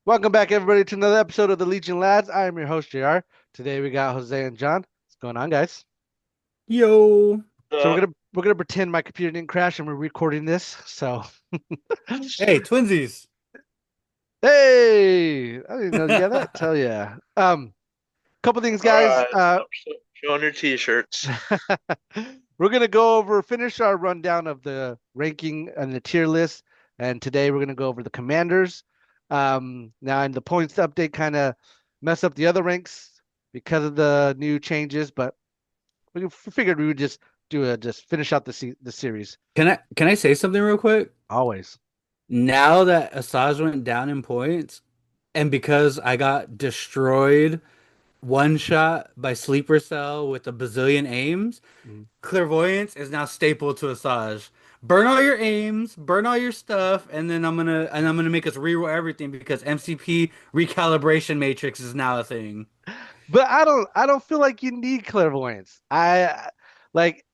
Welcome back, everybody, to another episode of the Legion Lads. I am your host, JR. Today we got Jose and John. What's going on, guys? Yo. So Uh, we're gonna pretend my computer didn't crash and we're recording this. So Hey, twinsies. hey, I didn't know you got that. Tell ya. Couple things, all guys. right, stop showing your t-shirts. We're gonna go over finish our rundown of the ranking and the tier list, and today we're gonna go over the commanders. Now in the points update, kind of mess up the other ranks because of the new changes, but we figured we would just just finish out the series. Can I say something real quick? Always. Now that Asajj went down in points, and because I got destroyed one shot by Sleeper Cell with a bazillion aims, Mhm. Clairvoyance is now staple to Asajj. Burn all your aims, burn all your stuff, and then I'm gonna make us reroll everything because MCP recalibration matrix is now a thing. But I don't feel like you need clairvoyance. I like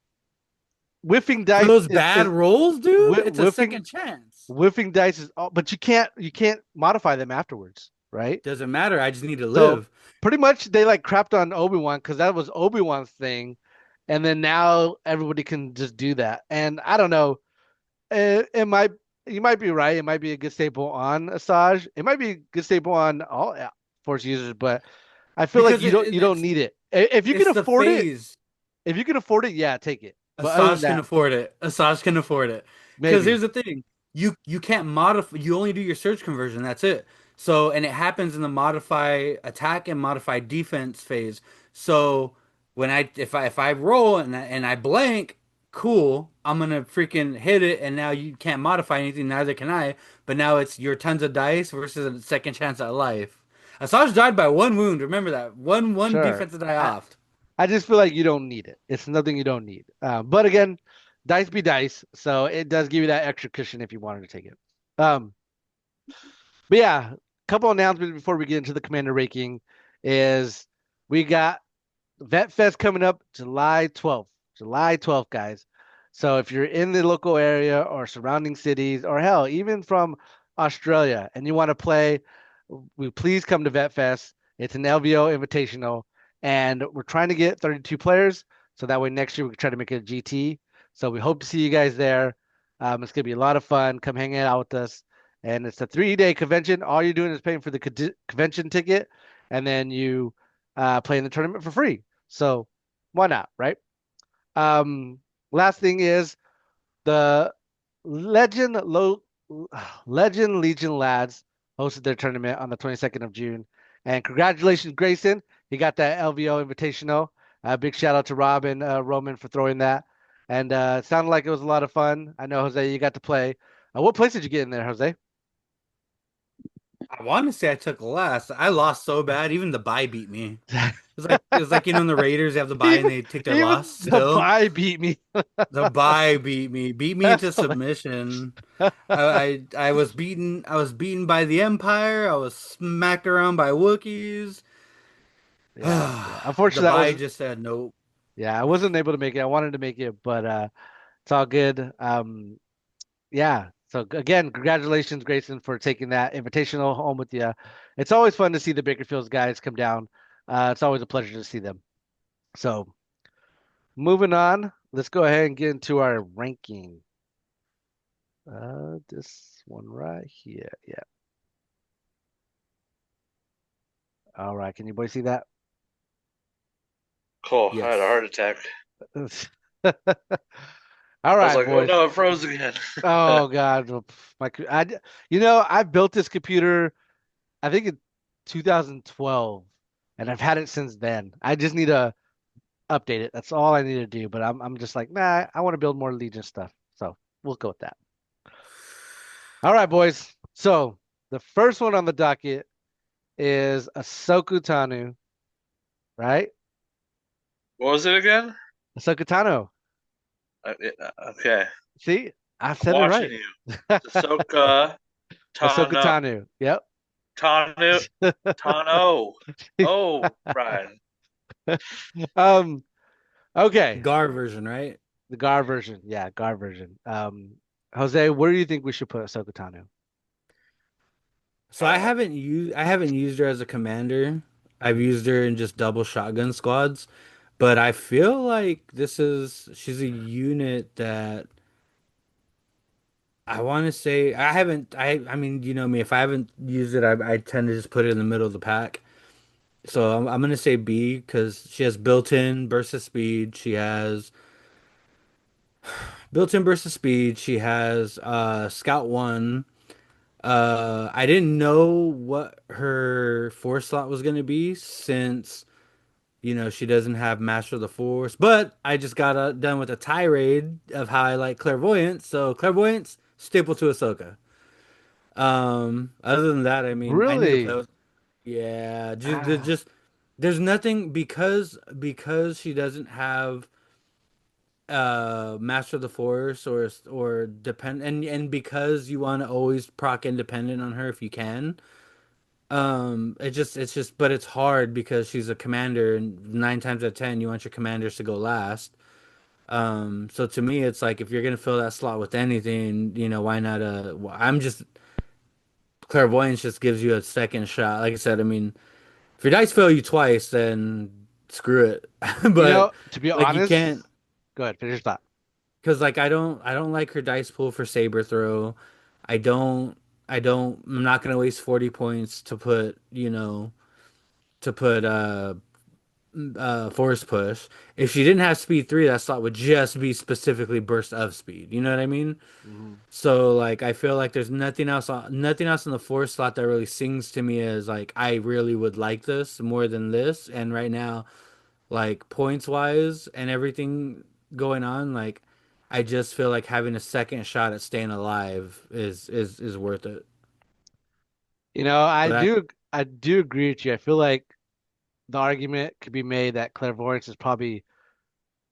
whiffing For dice those bad is rolls, dude, it's a whiffing second chance. whiffing dice is all, but you can't modify them afterwards, right? Doesn't matter. I just need to So live. pretty much they like crapped on Obi-Wan because that was Obi-Wan's thing, and then now everybody can just do that. And I don't know, it might you might be right. It might be a good staple on Asajj. It might be a good staple on all Force users, but I feel like Because you don't need it. If you can it's the afford it, phase. if you can afford it, yeah, take it. But other than Asajj can that, afford it. Asajj can afford it. Because maybe. here's the thing. You can't modify, you only do your search conversion, that's it. So, and it happens in the modify attack and modify defense phase. So when if I roll and I blank, cool, I'm gonna freaking hit it, and now you can't modify anything, neither can I. But now it's your tons of dice versus a second chance at life. Asajj died by one wound. Remember that. One Sure. defense die I, off. I just feel like you don't need it. It's nothing you don't need. But again, dice be dice, so it does give you that extra cushion if you wanted to take it. Um, but yeah, couple announcements before we get into the commander ranking is we got Vet Fest coming up July 12th. July 12th, guys. So if you're in the local area or surrounding cities, or hell, even from Australia, and you want to play, we please come to Vet Fest. It's an LVO invitational, and we're trying to get 32 players, so that way next year we can try to make it a GT. So we hope to see you guys there. It's gonna be a lot of fun. Come hang out with us, and it's a 3-day convention. All you're doing is paying for the convention ticket, and then you play in the tournament for free. So why not, right? Um, Last thing is the Legend Low Legend Legion lads hosted their tournament on the 22nd of June. And congratulations, Grayson. He got that LVO Invitational. Big shout out to Rob and Roman for throwing that. And it sounded like it was a lot of fun. I know, Jose, you got to play. What place did you get in there, Jose? I want to say I took last. I lost so bad, even the bye beat me. It's like in the Raiders they have the bye and even they take their loss even the still. bye beat me. The bye beat me into That's submission. I was beaten by the Empire. I was smacked around by Wookiees. yeah. The Unfortunately, that bye was just said nope. yeah. I wasn't able to make it. I wanted to make it, but it's all good. Yeah. So again, congratulations, Grayson, for taking that invitational home with you. It's always fun to see the Bakerfields guys come down. It's always a pleasure to see them. So moving on, let's go ahead and get into our ranking. This one right here. Yeah. All right. Can you boys see that? Cool. I had a Yes. heart attack. All I was right, like, oh boys. no, it froze again. Oh God, I've built this computer. I think in 2012, and I've had it since then. I just need to update it. That's all I need to do. But I'm just like, nah, I want to build more Legion stuff. So we'll go with that. All right, boys. So the first one on the docket is Ahsoka Tano, right? What was it again? Ahsoka Tano. Okay, See, I I'm said it watching right. you. Ahsoka Ahsoka Tano Tano. Yep. Tano Tano. Oh, Brian. Um. Okay. Gar version, right? The Gar version. Yeah, Gar version. Jose, where do you think we should put Ahsoka Tano? So I haven't used her as a commander. I've used her in just double shotgun squads, but I feel like she's a unit that I want to say I haven't I mean you know me, if I haven't used it I tend to just put it in the middle of the pack. So I'm gonna say B because she has built-in burst of speed. She has built-in burst of speed. She has Scout 1. I didn't know what her force slot was gonna be since she doesn't have Master of the Force. But I just got done with a tirade of how I like clairvoyance. So clairvoyance staple to Ahsoka. Other than that, I mean, I need to play Really? with. Yeah, Ah, there's nothing because she doesn't have Master of the Force or depend and because you want to always proc independent on her if you can. It's just but it's hard because she's a commander and 9 times out of 10 you want your commanders to go last. So to me it's like if you're gonna fill that slot with anything, why not I'm just clairvoyance just gives you a second shot. Like I said, I mean, if your dice fail you twice, then screw it. But to be like you honest, can't go ahead, finish that. because like I don't like her dice pool for saber throw. I don't I'm not gonna waste 40 points to put to put force push. If she didn't have speed 3, that slot would just be specifically burst of speed. You know what I mean? Mhm. So like I feel like there's nothing else in the force slot that really sings to me as like I really would like this more than this. And right now, like points wise and everything going on, like I just feel like having a second shot at staying alive is worth it. I But I do agree with you. I feel like the argument could be made that clairvoyance is probably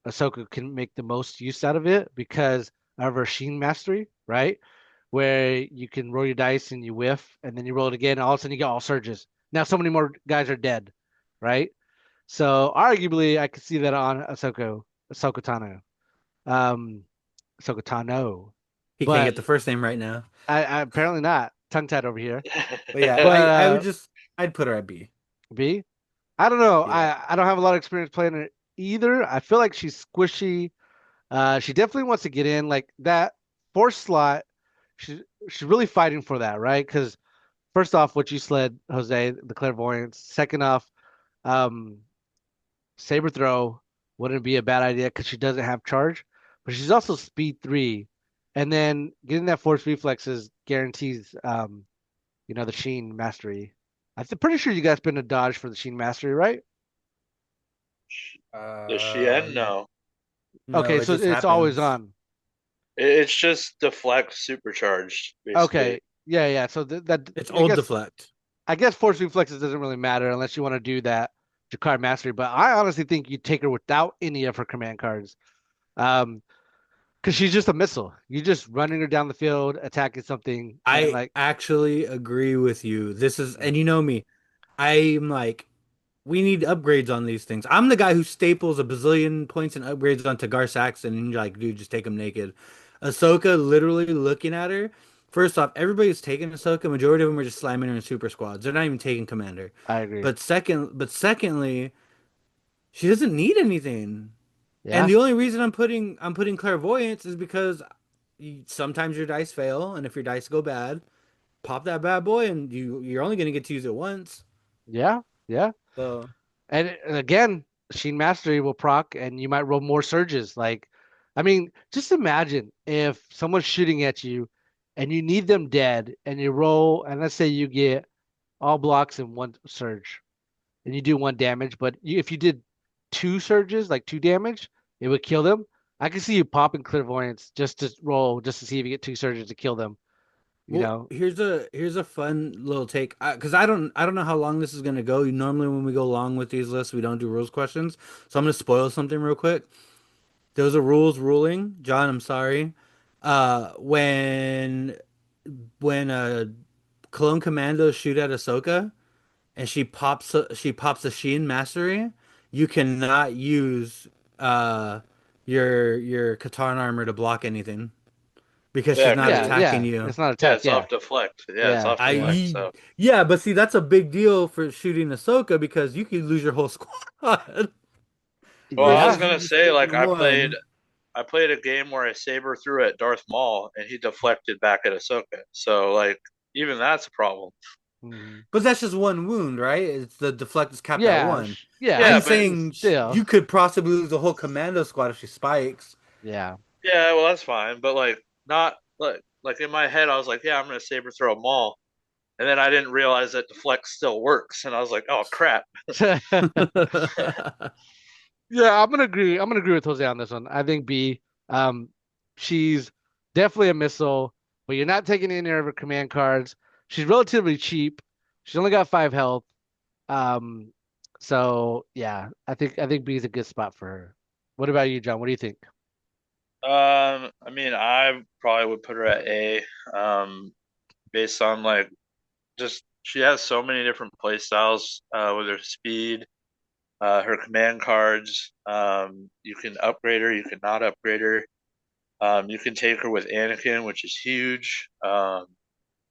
Ahsoka can make the most use out of it because of her Sheen mastery, right? Where you can roll your dice and you whiff, and then you roll it again, and all of a sudden you get all surges. Now so many more guys are dead, right? So arguably, I could see that on Ahsoka Tano, um, Ahsoka Tano, he can't but get the first name right now. I apparently not tongue tied over here. But yeah, But I would just I'd put her at B. B, I don't know. Yeah. I don't have a lot of experience playing it either. I feel like she's squishy. She definitely wants to get in like that force slot. She she's really fighting for that, right? Because first off, what you said, Jose, the clairvoyance. Second off, um, saber throw wouldn't be a bad idea because she doesn't have charge, but she's also speed 3, and then getting that force reflexes guarantees the Sheen mastery. Pretty sure you guys been a dodge for the Sheen mastery, right? Does she end? Um, No. no, Okay, it so just it's always happens. on. It's just deflect supercharged, basically. Okay, yeah, yeah. So that It's I old guess deflect. force reflexes doesn't really matter unless you want to do that Jakar mastery. But I honestly think you take her without any of her command cards. Um, because she's just a missile. You're just running her down the field, attacking something, and I like, actually agree with you. This is, and you know me, I'm like, we need upgrades on these things. I'm the guy who staples a bazillion points and upgrades onto Gar Saxon, and you're like, dude, just take him naked. Ahsoka, literally looking at her. First off, everybody's taking Ahsoka. Majority of them are just slamming her in super squads. They're not even taking Commander. I agree. But secondly, she doesn't need anything. And Yeah, the only reason I'm putting clairvoyance is because sometimes your dice fail, and if your dice go bad, pop that bad boy, and you're only gonna get to use it once. yeah, yeah. So And again, Sheen Mastery will proc, and you might roll more surges. Like, I mean, just imagine if someone's shooting at you, and you need them dead, and you roll, and let's say you get all blocks in one surge, and you do 1 damage, but if you did 2 surges, like 2 damage, it would kill them. I can see you popping clairvoyance just to roll, just to see if you get 2 surges to kill them. You well, know, here's a fun little take because I don't know how long this is gonna go. Normally, when we go long with these lists, we don't do rules questions. So I'm gonna spoil something real quick. There was a rules ruling, John. I'm sorry. When Clone Commandos shoot at Ahsoka and she pops a Sheen Mastery, you cannot use uh your Katarn armor to block anything because Yeah, she's not because attacking Yeah. you. It's not yeah, attack. it's Yeah. off deflect. Yeah, it's Yeah. off I Yeah. deflect. ye- So yeah, but see, that's a big deal for shooting Ahsoka because you could lose your whole squad well, I was versus Yeah. you gonna just say like taking one. I played a game where I saber threw at Darth Maul and he deflected back at Ahsoka. So like even that's a problem. Mhm. But that's just one wound, right? It's the deflect is capped at Yeah. one. Yeah. Yeah, I'm but saying Still. you could possibly lose the whole commando squad if she spikes. Yeah. yeah, well that's fine. But like not like in my head I was like, yeah, I'm gonna saber throw Maul. And then I didn't realize that deflect still works, and I was like, "Oh crap!" Yeah, I'm gonna agree. I'm gonna agree with Jose on this one. I think B. Um, she's definitely a missile, but you're not taking any of her command cards. She's relatively cheap. She's only got 5 health. Um, so yeah, I think B is a good spot for her. What about you, John? What do you think? I mean, I probably would put her at A, based on like just she has so many different play styles with her speed, her command cards. You can upgrade her, you can not upgrade her. You can take her with Anakin, which is huge, and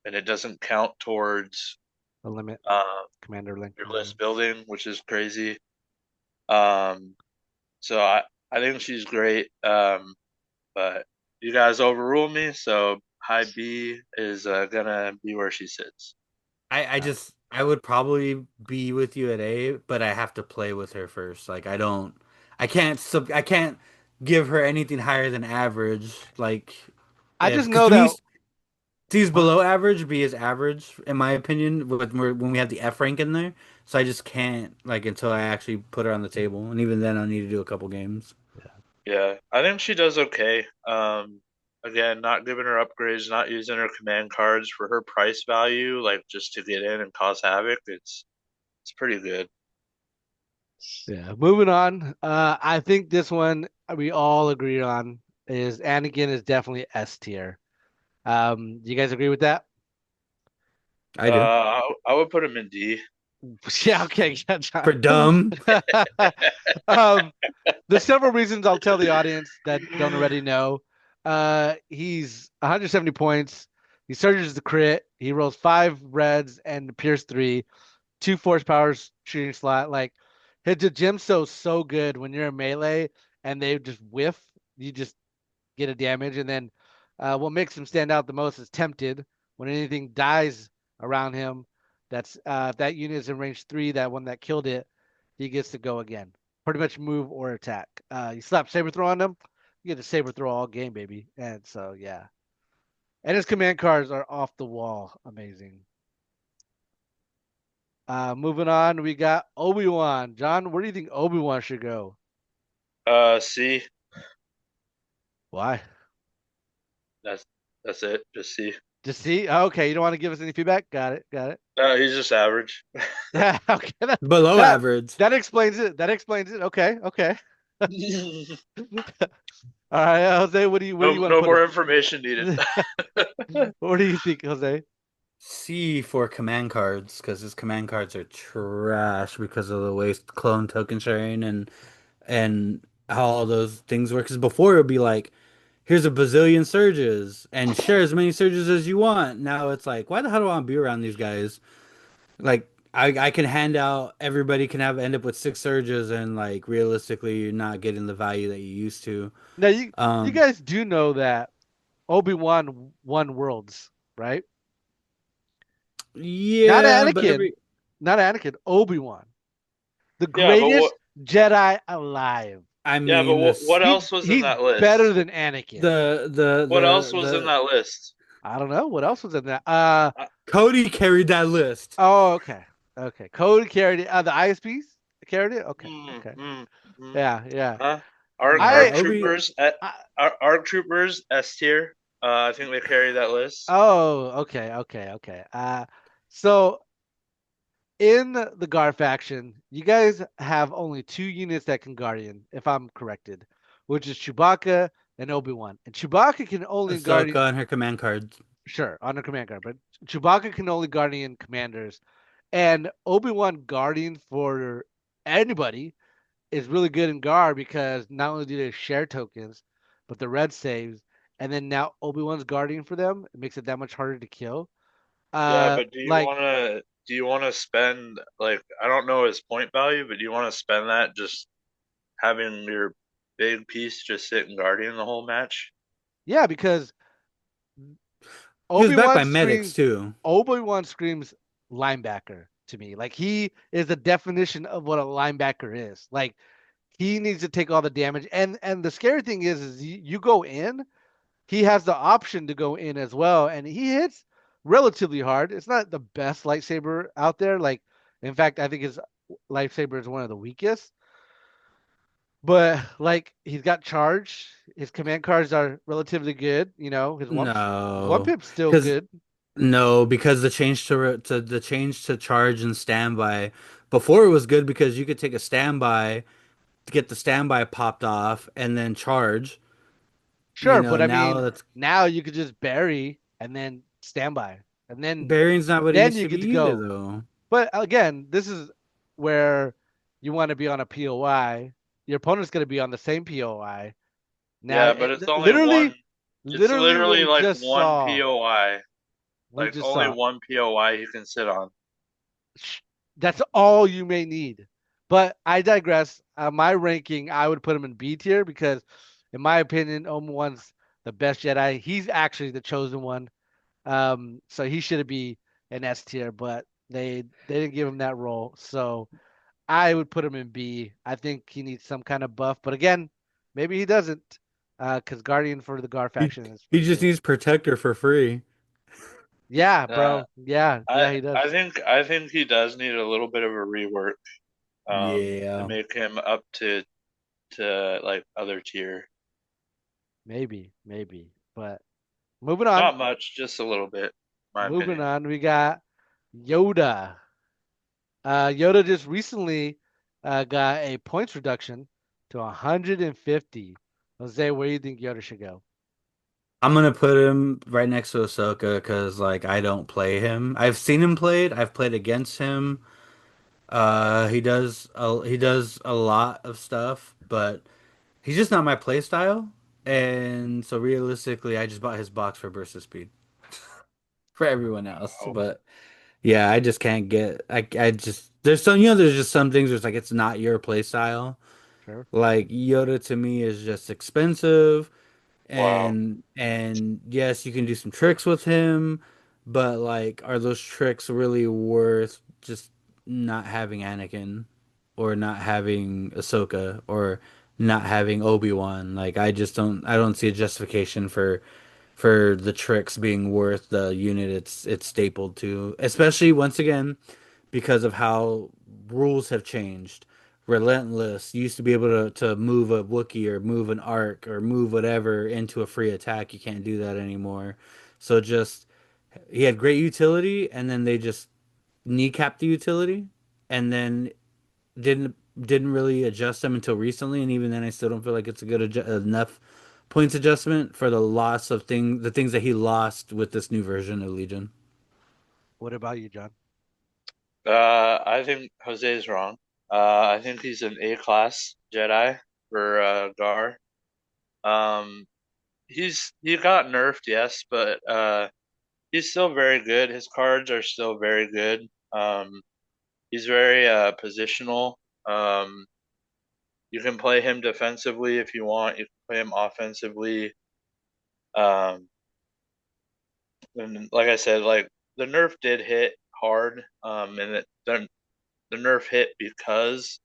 it doesn't count towards The limit, um, Commander Link. your list building, which is crazy. Um, so I think she's great. But you guys overrule me, so high B is gonna be where she sits. I would probably be with you at A, but I have to play with her first. Like I can't give her anything higher than average. Like I if just because know to me that. C's below average, B is average in my opinion. When we have the F rank in there, so I just can't like until I actually put her on the table, and even then I need to do a couple games. Yeah, I think she does okay. Again, not giving her upgrades, not using her command cards for her price value, like just to get in and cause havoc. It's pretty good. Yeah, moving on. I think this one we all agree on is Anakin is definitely S tier. Do you guys agree with that? I do. I would put him in D. Yeah, okay, yeah, For John. dumb, Um, there's several reasons I'll tell the audience that don't already know. He's 170 points. He surges the crit. He rolls 5 reds and pierce 3, 2 force powers shooting slot. Like his Jimso's so good when you're in melee and they just whiff, you just get a damage. And then what makes him stand out the most is tempted. When anything dies around him, that's if that unit is in range 3, that one that killed it, he gets to go again. Pretty much move or attack. You slap saber throw on them, you get to saber throw all game, baby. And so yeah. And his command cards are off the wall. Amazing. Moving on, we got Obi-Wan. John, where do you think Obi-Wan should go? C. Why? That's that's it. Just C. Just see? Okay, you don't want to give us any feedback? Got it. Got it. He's just average. Okay, below that average. that explains it. That explains it. Okay, okay. All right, Jose, where do you want to No put more information needed. him? What do you think, Jose? C for command cards because his command cards are trash because of the way clone token sharing and how all those things work. Because before it would be like, here's a bazillion surges and share as many surges as you want. Now it's like, why the hell do I want to be around these guys? Like I can hand out everybody can have end up with 6 surges and like realistically you're not getting the value that you used to. Now you Um guys do know that Obi-Wan won worlds, right? Not yeah, but Anakin, every not Anakin, Obi-Wan, the Yeah, but greatest Jedi alive. I but mean this what else was in He's that list? better than Anakin. What else was in the that list? I don't know what else was in that. Uh, Cody carried that list. Oh, okay. Okay. Code carried it. The ISPs carried it. Okay. mm, Okay. mm, mm. Yeah. Yeah. Huh? No, I, Arc Obi troopers, I Arc troopers S tier. I think they carry that list. oh, okay. Okay. Okay. So in the Gar faction, you guys have only 2 units that can Guardian, if I'm corrected, which is Chewbacca and Obi-Wan. And Chewbacca can only Guardian, Ahsoka and her command cards. sure, on the command card, but Chewbacca can only Guardian commanders. And Obi-Wan Guardian for anybody is really good in Gar because not only do they share tokens, but the red saves and then now Obi-Wan's guarding for them. It makes it that much harder to kill. Yeah, but Like do you wanna spend like I don't know his point value, but do you wanna spend that just having your big piece just sit in Guardian the whole match? yeah, because He was backed Obi-Wan by medics screams too. Obi-Wan screams linebacker to me. Like he is the definition of what a linebacker is. Like he needs to take all the damage. And the scary thing is you go in, he has the option to go in as well, and he hits relatively hard. It's not the best lightsaber out there. Like in fact, I think his lightsaber is one of the weakest. But like he's got charge. His command cards are relatively good. You know, his one No, pip's still because good. no, because the change to charge and standby before it was good because you could take a standby to get the standby popped off and then charge. Sure, but I Now mean, that's now you could just bury and then standby, and Bearing's not what it then used you to be get to either go. though. But again, this is where you want to be on a POI. Your opponent's going to be on the same POI. Now, Yeah, but it's literally, what literally we like just one saw, POI. we Like just only saw. one POI you can sit on. That's all you may need. But I digress. My ranking, I would put him in B tier because, in my opinion, Obi-Wan's the best Jedi. He's actually the chosen one. So he should be an S tier, but they didn't give him that role. So I would put him in B. I think he needs some kind of buff, but again, maybe he doesn't. Because Guardian for the Gar He faction is he pretty just good. needs protector for free. Yeah, Uh, bro. Yeah, he does. I think he does need a little bit of a rework to Yeah. make him up to like other tier. Maybe. But moving on. Not much, just a little bit, my Moving opinion. on, we got Yoda. Yoda just recently got a points reduction to 150. Jose, where do you think Yoda should go? I'm gonna put him right next to Ahsoka because like I don't play him. I've seen him played. I've played against him. He does a lot of stuff, but he's just not my play style. And so realistically, I just bought his box for burst of speed for everyone else. Oh, But yeah, I just can't get. I just there's just some things where it's like it's not your play style. Sure. Like Yoda to me is just expensive. wow. And yes, you can do some tricks with him, but like are those tricks really worth just not having Anakin or not having Ahsoka or not having Obi-Wan? Like I don't see a justification for the tricks being worth the unit it's stapled to, especially once again because of how rules have changed. Relentless used to be able to move a Wookiee or move an arc or move whatever into a free attack. You can't do that anymore. So just he had great utility and then they just kneecapped the utility and then didn't really adjust them until recently, and even then I still don't feel like it's a enough points adjustment for the loss of the things that he lost with this new version of Legion. What about you, John? I think Jose's wrong. I think he's an A class Jedi for Gar. Um, he got nerfed, yes, but he's still very good. His cards are still very good. He's very positional. Um, you can play him defensively if you want. You can play him offensively. Um, and like I said, like the nerf did hit hard. And the nerf hit because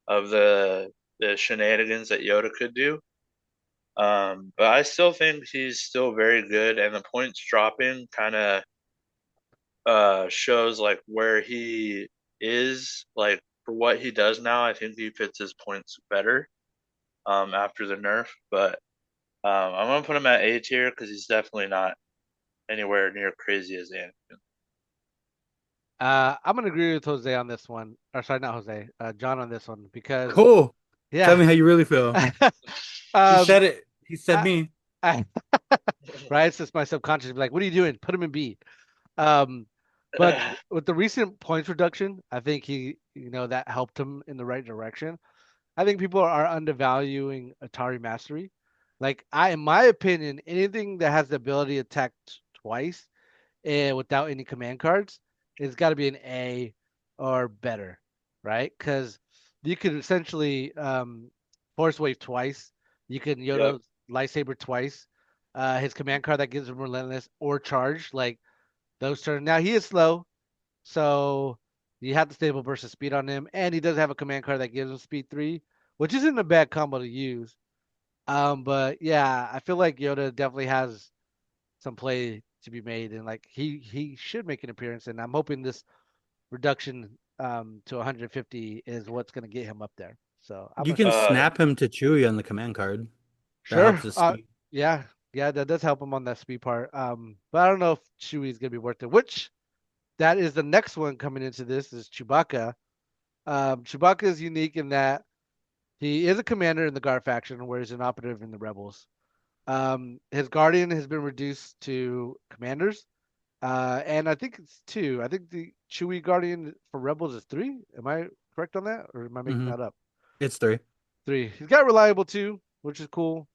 of the shenanigans that Yoda could do. But I still think he's still very good, and the points dropping kind of shows like where he is, like for what he does now. I think he fits his points better after the nerf, but I'm gonna put him at A tier because he's definitely not anywhere near crazy as Anakin. I'm gonna agree with Jose on this one. Or sorry, not Jose. John on this one because Cool. Tell yeah. me how you really feel. He um, said it. He said I, me. I, right? It's just my subconscious be like, "What are you doing? Put him in B." Um, but with the recent points reduction, I think that helped him in the right direction. I think people are undervaluing Atari Mastery. Like in my opinion, anything that has the ability to attack twice and without any command cards, it's got to be an A or better, right? Because you could essentially Force Wave twice. You can Yep. Yoda Lightsaber twice. His command card that gives him Relentless or Charge, like those turns. Now he is slow, so you have the stable burst of speed on him, and he does have a command card that gives him speed 3, which isn't a bad combo to use. But yeah, I feel like Yoda definitely has some play to be made, and like he should make an appearance, and I'm hoping this reduction to 150 is what's going to get him up there. So I'm You can excited. Uh, snap him to Chewie on the command card. That helps Sure. his speed. Yeah, yeah, that does help him on that speed part. But I don't know if Chewie's gonna be worth it. Which that is the next one coming into this is Chewbacca. Chewbacca is unique in that he is a commander in the Gar faction, where he's an operative in the Rebels. His Guardian has been reduced to commanders. And I think it's two. I think the Chewie Guardian for Rebels is three. Am I correct on that, or am I making Hmm. that up? It's 3. Three. He's got reliable too, which is cool.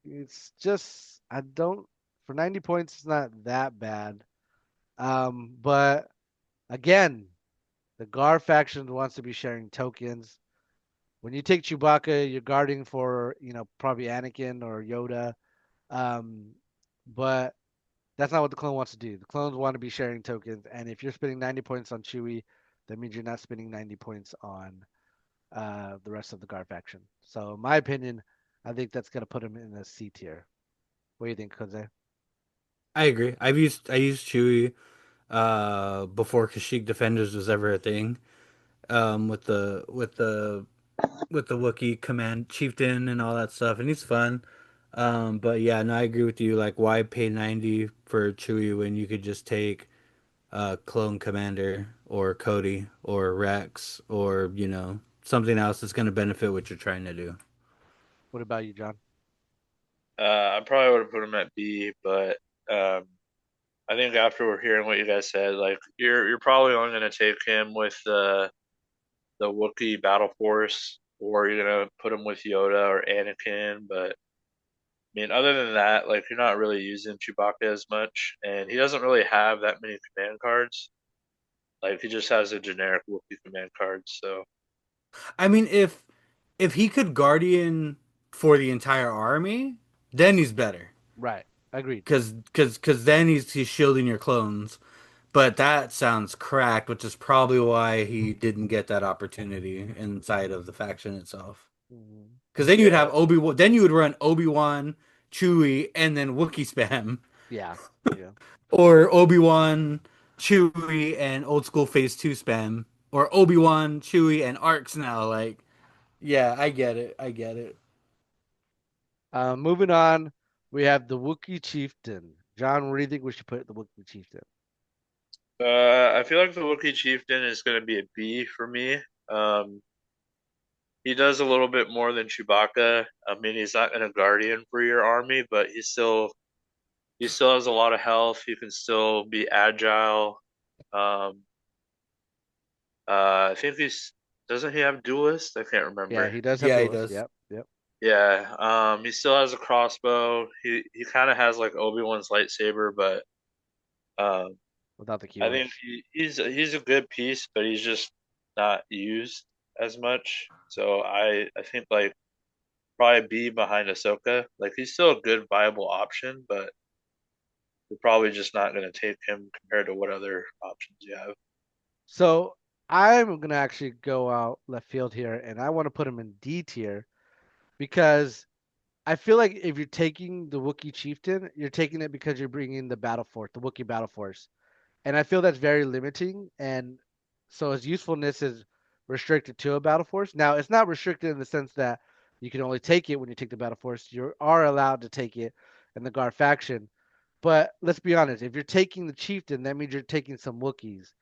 It's just I don't for 90 points. It's not that bad. But again, the Gar faction wants to be sharing tokens. When you take Chewbacca, you're guarding for probably Anakin or Yoda. Um, but that's not what the clone wants to do. The clones want to be sharing tokens, and if you're spending 90 points on Chewie, that means you're not spending 90 points on the rest of the Gar faction. So, in my opinion, I think that's gonna put him in a C tier. What do you think, Jose? I agree. I used Chewie before Kashyyyk Defenders was ever a thing. With the Wookiee command chieftain and all that stuff, and he's fun. But yeah, no, I agree with you. Like, why pay 90 for Chewie when you could just take Clone Commander or Cody or Rex or something else that's going to benefit what you're trying to do. What about you, John? I probably would have put him at B, but um, I think after hearing what you guys said, like you're probably only gonna take him with the Wookiee battle force, or you're gonna put him with Yoda or Anakin. But I mean, other than that, like you're not really using Chewbacca as much, and he doesn't really have that many command cards. Like he just has a generic Wookiee command card. So I mean, if he could Guardian for the entire army, then he's better. Right. Agreed. Cause then he's shielding your clones. But that sounds cracked, which is probably why he didn't get that opportunity inside of the faction itself. Mhm. Because then you'd yeah, have Obi-Wan, then you would run Obi-Wan, Chewie, and then Wookiee spam, Yeah. Yeah. or Obi-Wan, Chewie, and old school Phase 2 spam, or Obi-Wan, Chewie, and Arcs now. Like, yeah, I get it. I get it. Moving on, we have the Wookiee Chieftain. John, where do you think we should put the Wookiee Chieftain? I feel like the Wookiee chieftain is gonna be a B for me. Um, he does a little bit more than Chewbacca. I mean, he's not a guardian for your army, but he still has a lot of health. He can still be agile. Um, I think he's doesn't he have duelist? I can't Yeah, remember. he does have Yeah, he duelist. does. Yep. Yep. Yeah, he still has a crossbow. He kind of has like Obi Wan's lightsaber, but um, Without the I think keywords. he's a good piece, but he's just not used as much. So I think like probably be behind Ahsoka. Like he's still a good viable option, but you're probably just not going to take him compared to what other options you have. So I'm gonna actually go out left field here, and I want to put him in D tier because I feel like if you're taking the Wookiee chieftain, you're taking it because you're bringing the battle force, the Wookiee battle force, and I feel that's very limiting. And so his usefulness is restricted to a battle force. Now it's not restricted in the sense that you can only take it when you take the battle force. You are allowed to take it in the Guard faction, but let's be honest. If you're taking the chieftain, that means you're taking some Wookiees.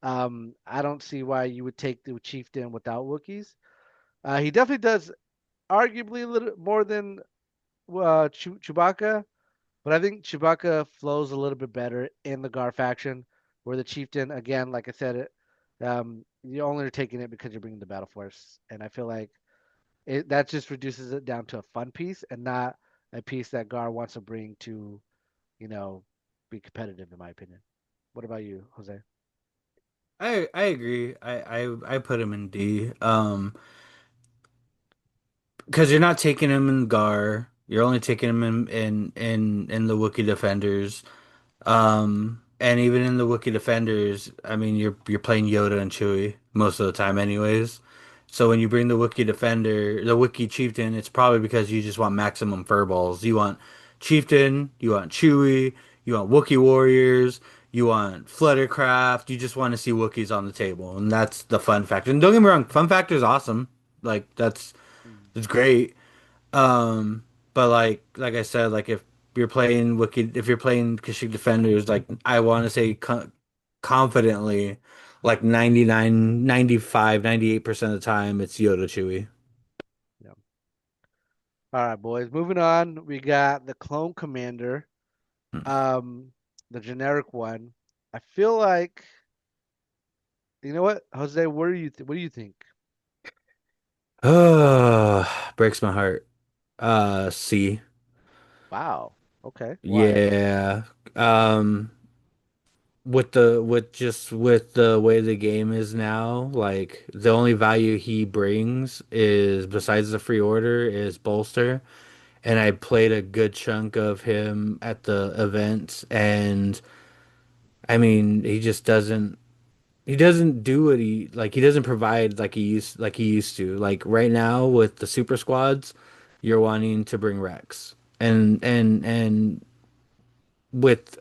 I don't see why you would take the chieftain without Wookiees. He definitely does arguably a little more than Chewbacca, but I think Chewbacca flows a little bit better in the Gar faction, where the chieftain, again, like I said, you're only taking it because you're bringing the battle force, and I feel like that just reduces it down to a fun piece and not a piece that Gar wants to bring to, you know, be competitive, in my opinion. What about you, Jose? I agree. I put him in D. Because you're not taking him in Gar. You're only taking him in the Wookiee Defenders. And even in the Wookiee Defenders, I mean, you're playing Yoda and Chewie most of the time, anyways. So when you bring the Wookiee Defender, the Wookiee Chieftain, it's probably because you just want maximum furballs. You want Chieftain, you want Chewie, you want Wookiee Warriors, you want Fluttercraft. You just want to see Wookiees on the table, and that's the fun factor. And don't get me wrong, fun factor is awesome. Like Mm. that's great. But like I said, like if you're playing Kashyyyk Defenders, like I want to say confidently, like 99, 95, 98% of the time, it's Yoda Chewie. Yeah. All right, boys. Moving on, we got the Clone Commander, Hmm. um, the generic one. I feel like, you know what, Jose, what do you think? Breaks my heart. C. Wow. Okay. Why? Yeah. Um, with the way the game is now, like the only value he brings is besides the free order is bolster. And I played a good chunk of him at the events, and I mean, he doesn't do what he doesn't provide like he used to. Like right now with the super squads, you're wanting to bring Rex. And with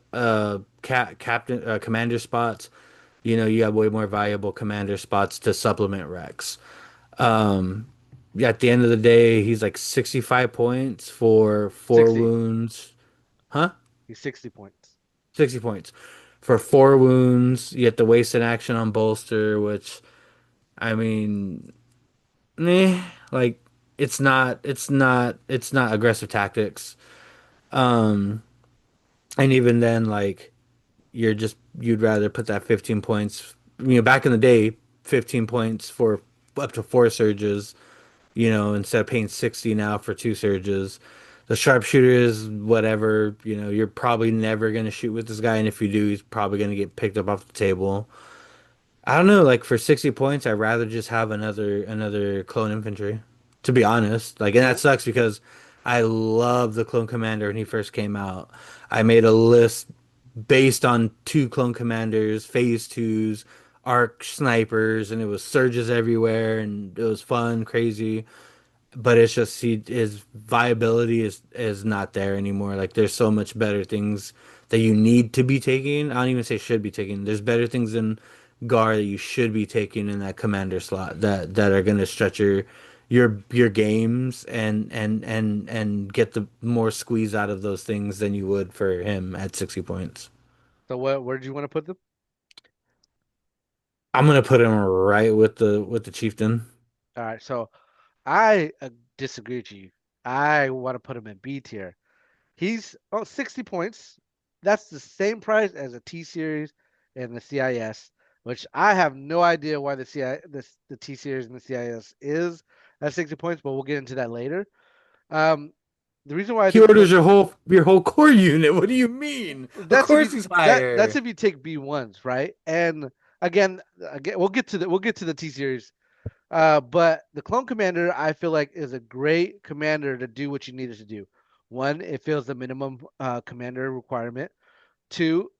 captain commander spots, you have way more valuable commander spots to supplement Rex. Um at the end of the day, he's like 65 points for 60. wounds. Huh? He's 60 points. 60 points. For 4 wounds, you get the wasted action on bolster, which I mean, eh, like it's not aggressive tactics. Um, and even then, like you'd rather put that 15 points. Back in the day, 15 points for up to 4 surges. Instead of paying 60 now for 2 surges. The sharpshooter is whatever. You're probably never gonna shoot with this guy, and if you do, he's probably gonna get picked up off the table. I don't know, like for 60 points, I'd rather just have another clone infantry, to be honest. Like, and that Well, sucks because I love the clone commander when he first came out. I made a list based on two clone commanders, phase twos, arc snipers, and it was surges everywhere, and it was fun, crazy, but it's just his viability is not there anymore. Like there's so much better things that you need to be taking. I don't even say should be taking. There's better things than Gar that you should be taking in that commander slot that are gonna stretch your games and get the more squeeze out of those things than you would for him at 60 points. so where do you want to put them? I'm gonna put him right with the chieftain. All right, so I disagree with you. I want to put him in B tier. He's 60 points. That's the same price as a T series and the CIS, which I have no idea why the T series and the CIS is at 60 points, but we'll get into that later. Um, the reason why I He think orders your whole core unit. What do you mean? Of that's if course you he's that's higher. if you take B1s, right? And again, we'll get to the T series. But the Clone Commander, I feel like, is a great commander to do what you need it to do. One, it fills the minimum commander requirement. Two,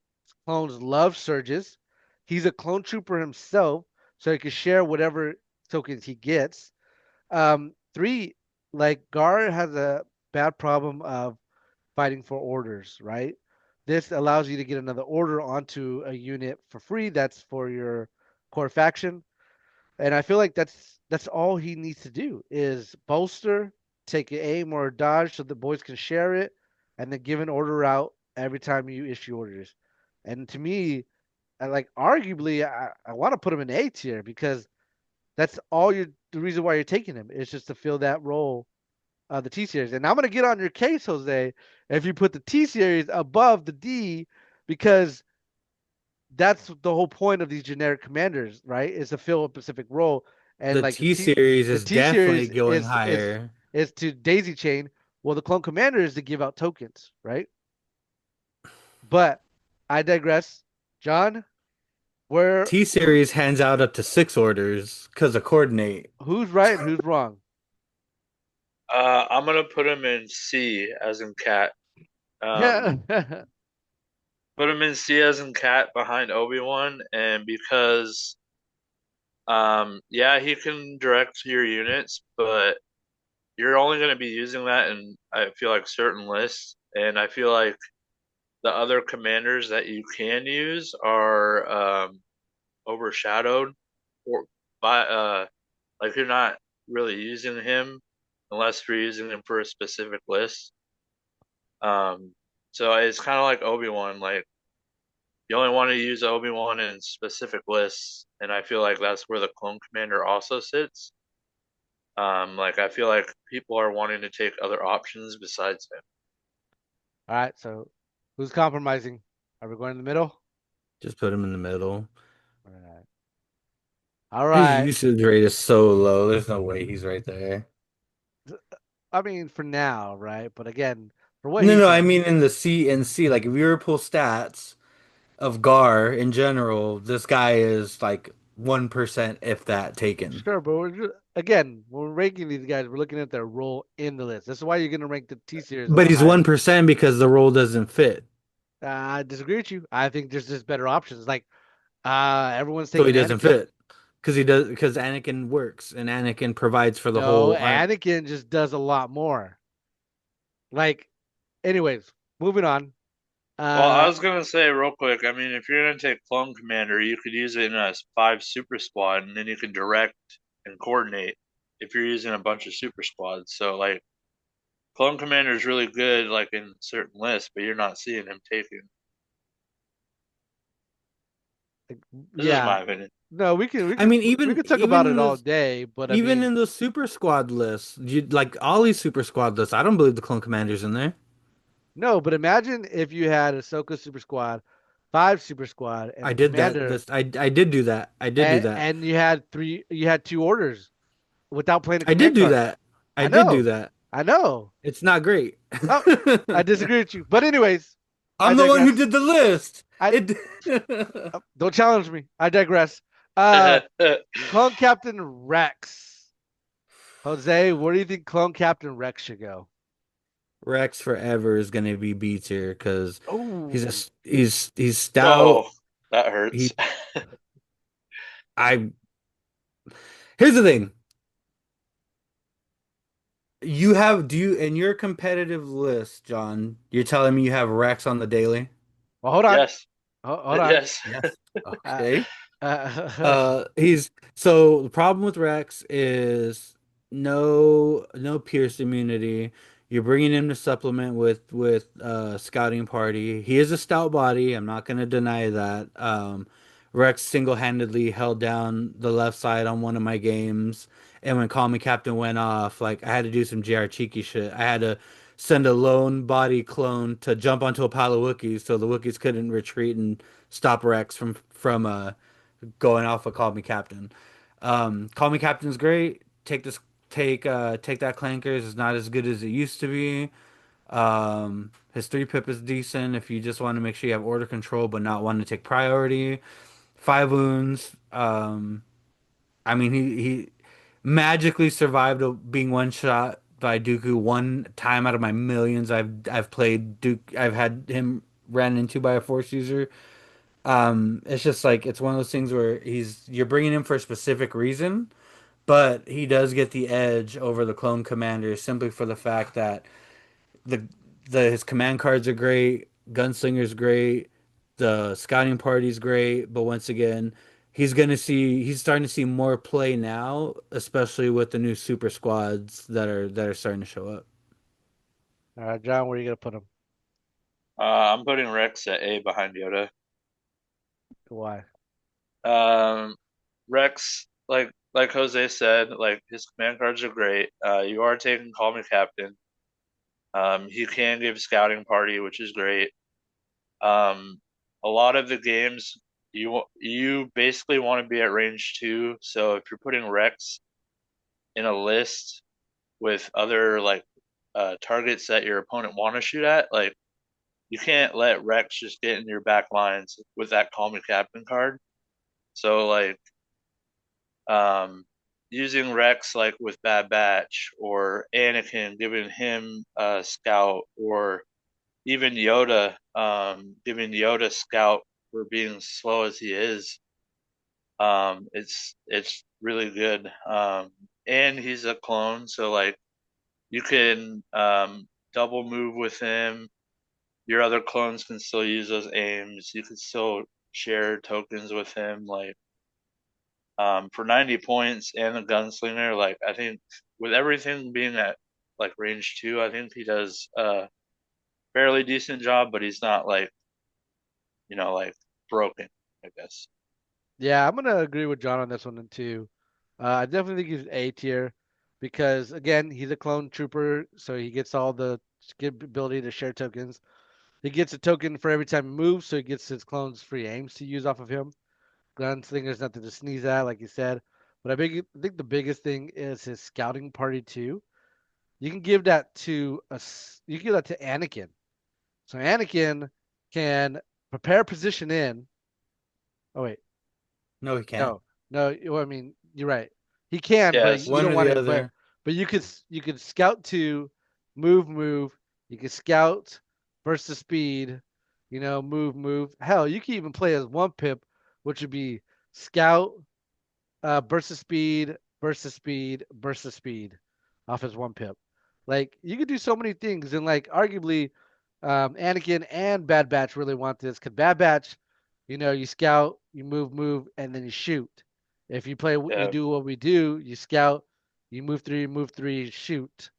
clones love surges. He's a clone trooper himself, so he can share whatever tokens he gets. Three, like Gar has a bad problem of fighting for orders, right? This allows you to get another order onto a unit for free. That's for your core faction, and I feel like that's all he needs to do is bolster, take an aim or a dodge so the boys can share it, and then give an order out every time you issue orders. And to me, arguably, I want to put him in A tier because that's all the reason why you're taking him is just to fill that role of the T series. And I'm gonna get on your case, Jose, if you put the T series above the D, because that's the whole point of these generic commanders, right? Is to fill a specific role. and The like T series the is T definitely series going higher. is to daisy chain. Well, the clone commander is to give out tokens, right? But I digress. John, where T series hands out up to 6 orders because of coordinate. who's right and who's wrong? I'm gonna put him in C as in cat. Yeah. Put him in C as in cat behind Obi-Wan, and because yeah, he can direct your units, but you're only gonna be using that in I feel like certain lists, and I feel like the other commanders that you can use are overshadowed or by like you're not really using him unless you're using him for a specific list. Um, so it's kind of like Obi-Wan, like you only want to use Obi-Wan in specific lists, and I feel like that's where the clone commander also sits. Like I feel like people are wanting to take other options besides him. All right, so who's compromising? Are we going in the middle? Just put him in the middle. All right. All His right. usage rate is so low. There's no way he's right there. I mean, for now, right? But again, for what No, he no, I can, mean in the C and C. Like if you were to pull stats of Gar in general, this guy is like 1%, if that, taken. sure. But again, when we're ranking these guys, we're looking at their role in the list. This is why you're going to rank the T series a But little he's higher. 1% because the role doesn't fit. I disagree with you. I think there's just better options. Like, everyone's So he taking doesn't Anakin. fit. Because Anakin works and Anakin provides for the No, whole army. Anakin just does a lot more. Like, anyways, moving on. Well, I Uh, was gonna say real quick. I mean, if you're gonna take Clone Commander, you could use it in a 5 super squad, and then you can direct and coordinate if you're using a bunch of super squads. So like, Clone Commander is really good, like in certain lists, but you're not seeing him taken. This is yeah. my opinion. No, I mean, we even could talk even about in it all this day, but I even mean, in the super squad list, you like Ollie's super squad list. I don't believe the clone commander's in there. no. But imagine if you had Ahsoka Super Squad, 5 Super Squad, and I the did that. Commander, I did do that. I did do that. and you had 2 orders without playing a I did command do card. that. I I did do know, that. I know. It's not great. Oh, I disagree with you. But anyways, I I'm the one who digress. did the list. I It. don't challenge me. I digress. Clone Captain Rex. Jose, where do you think Clone Captain Rex should go? Rex forever is gonna be B tier because Oh, he's stout. Oh, that He hurts. I Here's the thing. You have do you in your competitive list, John, you're telling me you have Rex on the daily? well, hold on. Yes, Hold on. yes. Yes. Uh, Okay. uh, He's so the problem with Rex is no pierce immunity. You're bringing him to supplement with scouting party. He is a stout body. I'm not going to deny that. Rex single-handedly held down the left side on one of my games, and when Call Me Captain went off, like I had to do some JR cheeky shit. I had to send a lone body clone to jump onto a pile of Wookiees so the Wookiees couldn't retreat and stop Rex from going off of Call Me Captain. Call Me Captain's great. Take that Clankers is not as good as it used to be. His 3 pip is decent if you just want to make sure you have order control but not want to take priority. 5 wounds. I mean he magically survived being one shot by Dooku one time out of my millions I've played Duke. I've had him ran into by a Force user. It's just like it's one of those things where you're bringing him for a specific reason, but he does get the edge over the clone commander simply for the fact that the his command cards are great, gunslinger's great, the scouting party's great, but once again, he's starting to see more play now, especially with the new super squads that are starting to show up. all right, John, where are you gonna put him? I'm putting Rex at A behind Yoda. Why? Um, Rex, like Jose said, like his command cards are great. You are taking Call Me Captain. He can give scouting party, which is great. Um, a lot of the games you basically want to be at range 2. So if you're putting Rex in a list with other like targets that your opponent want to shoot at, like you can't let Rex just get in your back lines with that Call Me Captain card. So like um using Rex like with Bad Batch or Anakin, giving him a scout, or even Yoda, giving Yoda scout for being slow as he is. It's really good. And he's a clone, so like you can double move with him. Your other clones can still use those aims. You can still share tokens with him. Like for 90 points and a gunslinger, like I think with everything being at like range 2, I think he does a fairly decent job, but he's not like like broken, I guess. Yeah, I'm gonna agree with John on this one too. I definitely think he's A tier because again, he's a clone trooper, so he gets all the ability to share tokens. He gets a token for every time he moves, so he gets his clones free aims to use off of him. Gunslinger's nothing to sneeze at, like you said. But I think the biggest thing is his scouting party too. You can give that to you can give that to Anakin. So Anakin can prepare position in. Oh wait, No, he can't. no. Well, I mean, you're right. He can, but Yes. you One don't or want the it. other. But you could scout to move. You can scout versus speed. Move. Hell, you can even play as one pip, which would be scout versus speed off as one pip. Like you could do so many things, and like arguably, Anakin and Bad Batch really want this because Bad Batch, you scout, you move, and then you shoot. If you Yeah. do what we do, you scout, you move three, shoot,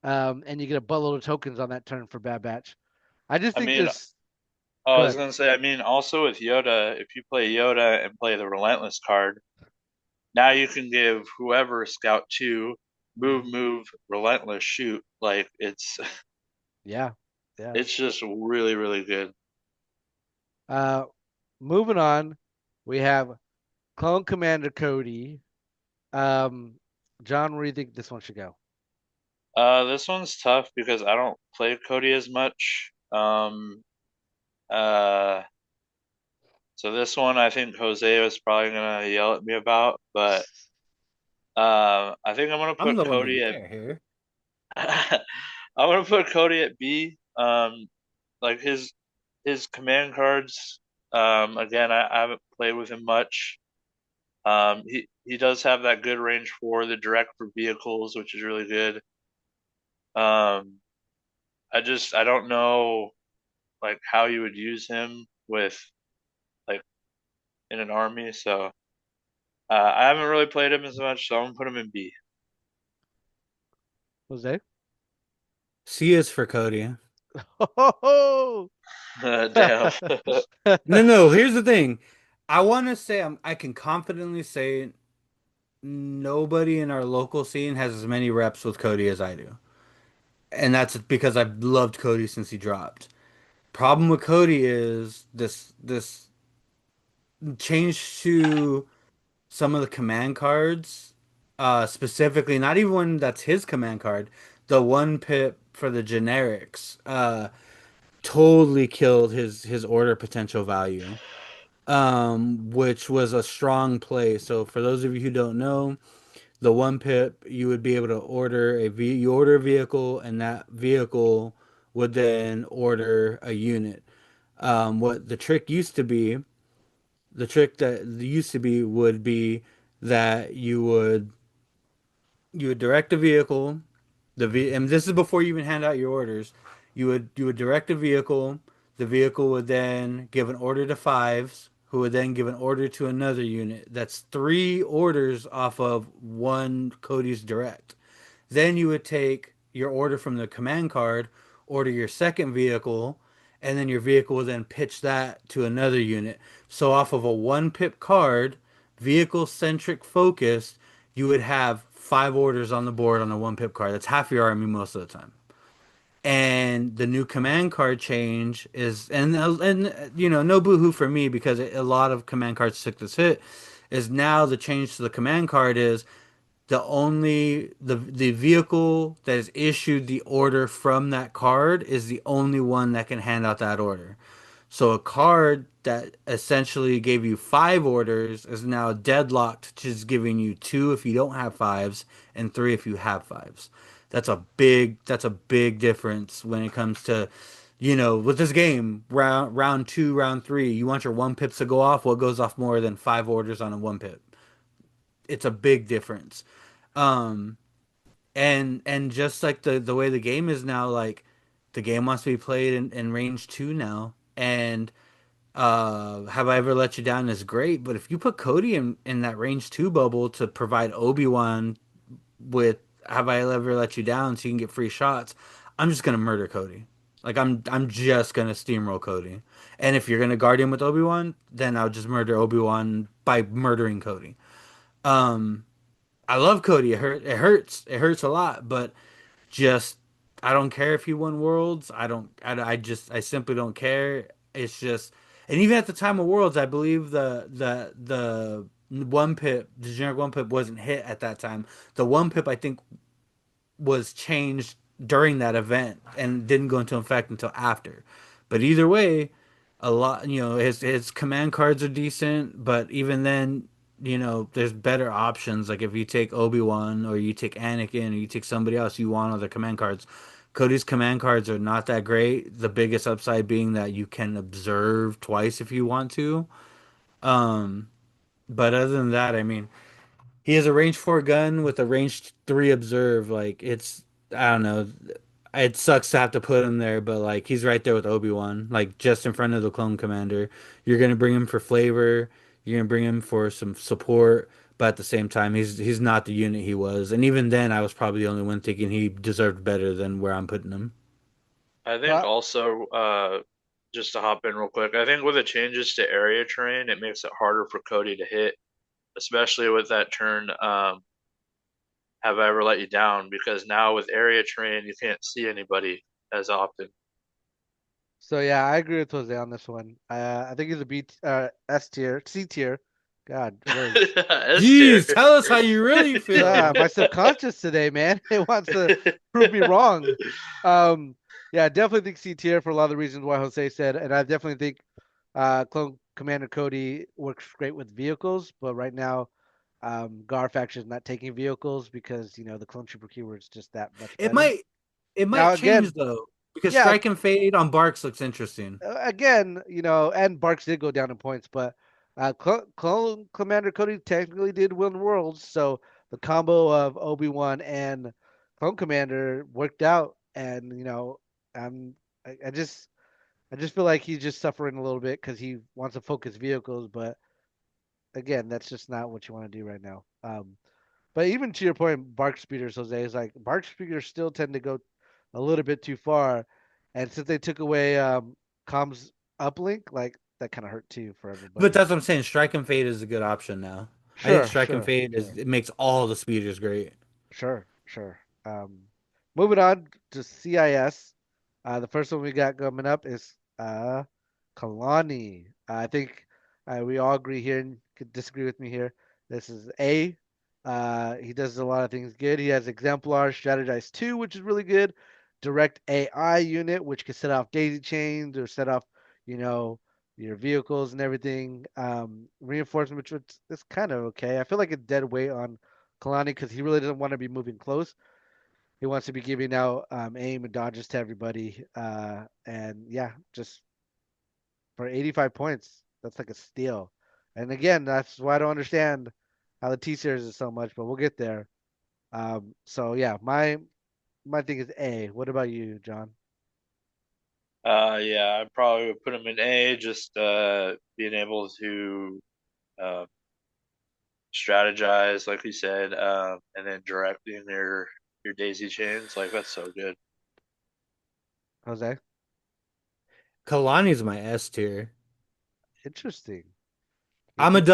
and you get a buttload of tokens on that turn for Bad Batch. I just I think mean, this. I Go was ahead. gonna say, I mean, also with Yoda, if you play Yoda and play the Relentless card, now you can give whoever Scout 2 Mhm. move, relentless, shoot. Like it's Yeah, yeah. it's just really, really good. Uh, Moving on, we have Clone Commander Cody. Um, John, where do you think this one should go? This one's tough because I don't play Cody as much. Uh, so this one I think Jose was probably gonna yell at me about, but I think I'm gonna I'm put the one to Cody at hear here. I'm gonna put Cody at B. Like his command cards. Again, I haven't played with him much. He does have that good range for the direct for vehicles, which is really good. Um, I don't know like how you would use him with like in an army. So I haven't really played him as much, so I'm gonna put him in B. Jose? C is for Cody. Oh, Damn. No, no, here's the thing. I want to say I can confidently say nobody in our local scene has as many reps with Cody as I do. And that's because I've loved Cody since he dropped. Problem with Cody is this change to some of the command cards, specifically not even one that's his command card, the one pip for the generics, totally killed his order potential value. Which was a strong play. So for those of you who don't know, the one pip you would be able to you order a vehicle and that vehicle would then order a unit. What the trick used to be, the trick that used to be would be that you would direct a vehicle, and this is before you even hand out your orders. You would direct a vehicle. The vehicle would then give an order to fives, who would then give an order to another unit. That's three orders off of one Cody's direct. Then you would take your order from the command card, order your second vehicle, and then your vehicle will then pitch that to another unit. So off of a one pip card, vehicle centric focused, you would have five orders on the board on a one pip card. That's half your army most of the time. And the new command card change is, and you know, no boohoo for me because a lot of command cards took this hit. Is now the change to the command card is the vehicle that is issued the order from that card is the only one that can hand out that order. So a card that essentially gave you five orders is now deadlocked to just giving you two if you don't have fives and three if you have fives. That's a big difference when it comes to, you know, with this game, round two, round three, you want your one pips to go off. What goes off more than five orders on a one pip? It's a big difference. Um, and just like the way the game is now, like the game wants to be played in range two now. And Have I Ever Let You Down is great, but if you put Cody in that range two bubble to provide Obi-Wan with Have I Ever Let You Down so you can get free shots, I'm just gonna murder Cody. Like I'm just gonna steamroll Cody. And if you're gonna guard him with Obi-Wan, then I'll just murder Obi-Wan by murdering Cody. Um, I love Cody. It hurts a lot, but just I don't care if he won worlds. I simply don't care. It's just, and even at the time of worlds, I believe the one pip, the generic one pip wasn't hit at that time. The one pip I think was changed during that event and didn't go into effect until after. But either way, a lot, you know, his command cards are decent, but even then, you know, there's better options. Like if you take Obi-Wan or you take Anakin or you take somebody else, you want other command cards. Cody's command cards are not that great. The biggest upside being that you can observe twice if you want to. Um, but other than that, I mean, he has a range four gun with a range three observe. Like it's, I don't know. It sucks to have to put him there, but like he's right there with Obi-Wan, like just in front of the clone commander. You're gonna bring him for flavor. You're gonna bring him for some support, but at the same time, he's not the unit he was. And even then, I was probably the only one thinking he deserved better than where I'm putting him. I think Well, also, just to hop in real quick, I think with the changes to area terrain, it makes it harder for Cody to hit, especially with that turn. Have I ever let you down? Because now with area terrain, you can't see anybody as often. so yeah, I agree with Jose on this one. I think he's a S tier, C tier. God, words. S tier. Jeez, tell us how you really feel. My subconscious today, man, it wants to prove me wrong. Um, yeah, I definitely think C tier for a lot of the reasons why Jose said, and I definitely think Clone Commander Cody works great with vehicles, but right now, Garfax is not taking vehicles because the Clone Trooper keyword is just that much It better. might it Now might change again, though, because yeah, Strike and Fade on Barks looks interesting. again, and Barks did go down in points, but Clone Commander Cody technically did win Worlds, so the combo of Obi-Wan and Clone Commander worked out, and I'm I just feel like he's just suffering a little bit because he wants to focus vehicles, but again, that's just not what you want to do right now. But even to your point, Bark speeders, Jose, is like Bark speeders still tend to go a little bit too far, and since they took away comms uplink, like that kind of hurt too for But everybody. that's what I'm saying. Strike and Fade is a good option now. I think Sure, Strike and sure, Fade is sure, it makes all the speeders great. sure. Moving on to CIS. The first one we got coming up is Kalani. I think we all agree here and could disagree with me here. This is A. He does a lot of things good. He has Exemplar Strategize 2, which is really good. Direct AI unit, which can set off daisy chains or set off, you know, your vehicles and everything. Reinforcement, which is kind of okay. I feel like a dead weight on Kalani because he really doesn't want to be moving close. He wants to be giving out aim and dodges to everybody. And yeah, just for 85 points, that's like a steal. And again, that's why I don't understand how the T series is so much, but we'll get there. So yeah, my thing is A. What about you, John? Yeah, I probably would put him in A, just being able to uh, strategize, like we said, and then directing your daisy chains. Like that's so good. Jose? Kalani's my S tier. Interesting. You think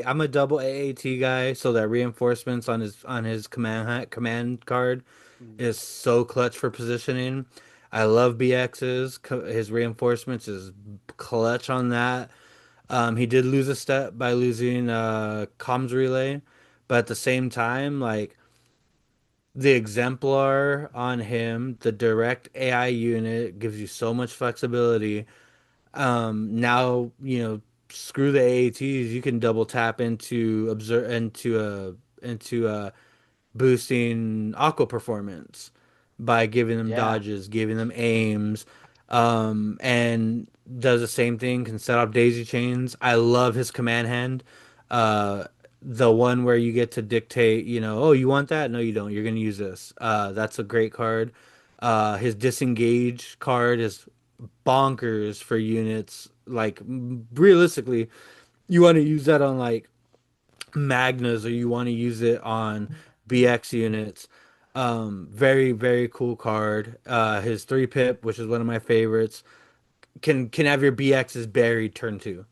I'm a double AAT guy, so that reinforcements on his command card mm, is so clutch for positioning. I love BX's. His reinforcements is clutch on that. He did lose a step by losing comms relay, but at the same time, like the exemplar on him, the direct AI unit gives you so much flexibility. Now, screw the AATs, you can double tap into observe into boosting aqua performance by giving them Yeah. dodges, giving them aims, and does the same thing, can set up daisy chains. I love his command hand. Uh, the one where you get to dictate, oh, you want that? No, you don't. You're going to use this. That's a great card. His disengage card is bonkers for units. Like, realistically, you want to use that on like Magnas or you want to use it on BX units. Very, very cool card. His 3 pip, which is one of my favorites, can have your BXs buried turn 2.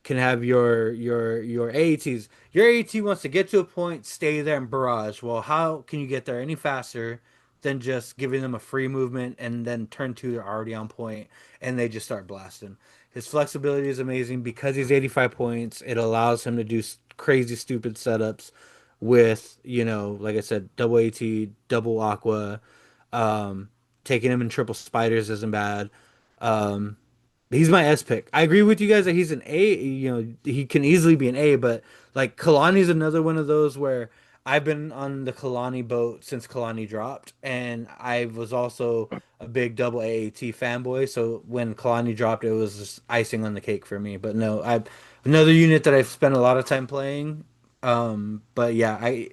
Can have your AATs. Your AAT wants to get to a point, stay there and barrage. Well, how can you get there any faster than just giving them a free movement and then turn 2 they're already on point and they just start blasting. His flexibility is amazing because he's 85 points. It allows him to do crazy stupid setups with, like I said, double AT, double Aqua. Um, Taking him in triple spiders isn't bad. Um, He's my S pick. I agree with you guys that he's an A. He can easily be an A, but like Kalani's another one of those where I've been on the Kalani boat since Kalani dropped, and I was also a big double AAT fanboy. So when Kalani dropped, it was just icing on the cake for me. But no, I another unit that I've spent a lot of time playing. But yeah, I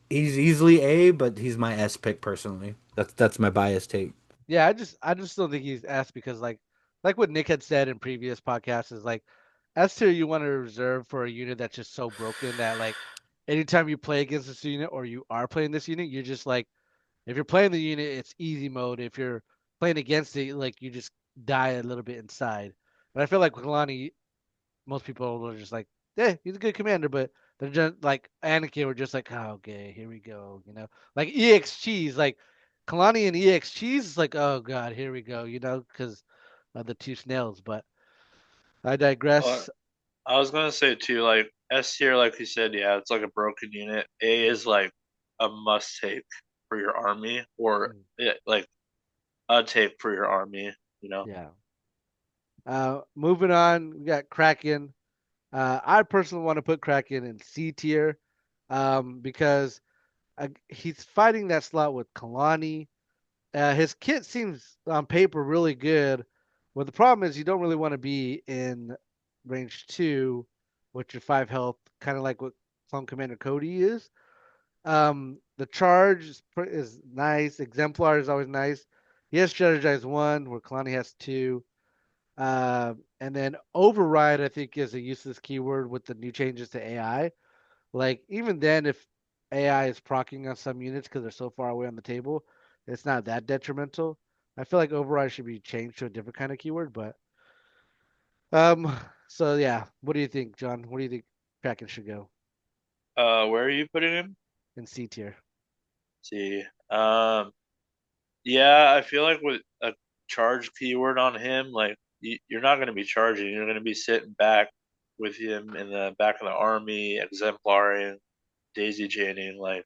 he's easily A, but he's my S pick personally. That's my bias take. Yeah, I just don't think he's S because like what Nick had said in previous podcasts is like S tier you want to reserve for a unit that's just so broken that like anytime you play against this unit or you are playing this unit, you're just like if you're playing the unit, it's easy mode. If you're playing against it, like you just die a little bit inside. And I feel like with Kalani, most people are just like, yeah, he's a good commander, but they're just like Anakin were just like, oh, okay, here we go, like EX Cheese, like Kalani and EX Cheese is like, oh god, here we go, because of the two snails. But I Uh, digress. I was gonna say too, like S tier, like you said, yeah, it's like a broken unit. A is like a must take for your army, or Mm, yeah, like a take for your army. yeah. Moving on, we got Kraken. I personally want to put Kraken in C tier, because he's fighting that slot with Kalani. His kit seems on paper really good, but the problem is you don't really want to be in range 2 with your 5 health, kind of like what Clone Commander Cody is. The charge is nice. Exemplar is always nice. He has Strategize 1, where Kalani has 2. And then Override, I think, is a useless keyword with the new changes to AI. Like even then, if AI is procking on some units because they're so far away on the table, it's not that detrimental. I feel like override should be changed to a different kind of keyword, but um, so yeah, what do you think, John? What do you think Kraken should go Where are you putting him? in C tier? See, yeah, I feel like with a charge keyword on him, like you're not gonna be charging. You're gonna be sitting back with him in the back of the army, exemplaring, daisy chaining. Like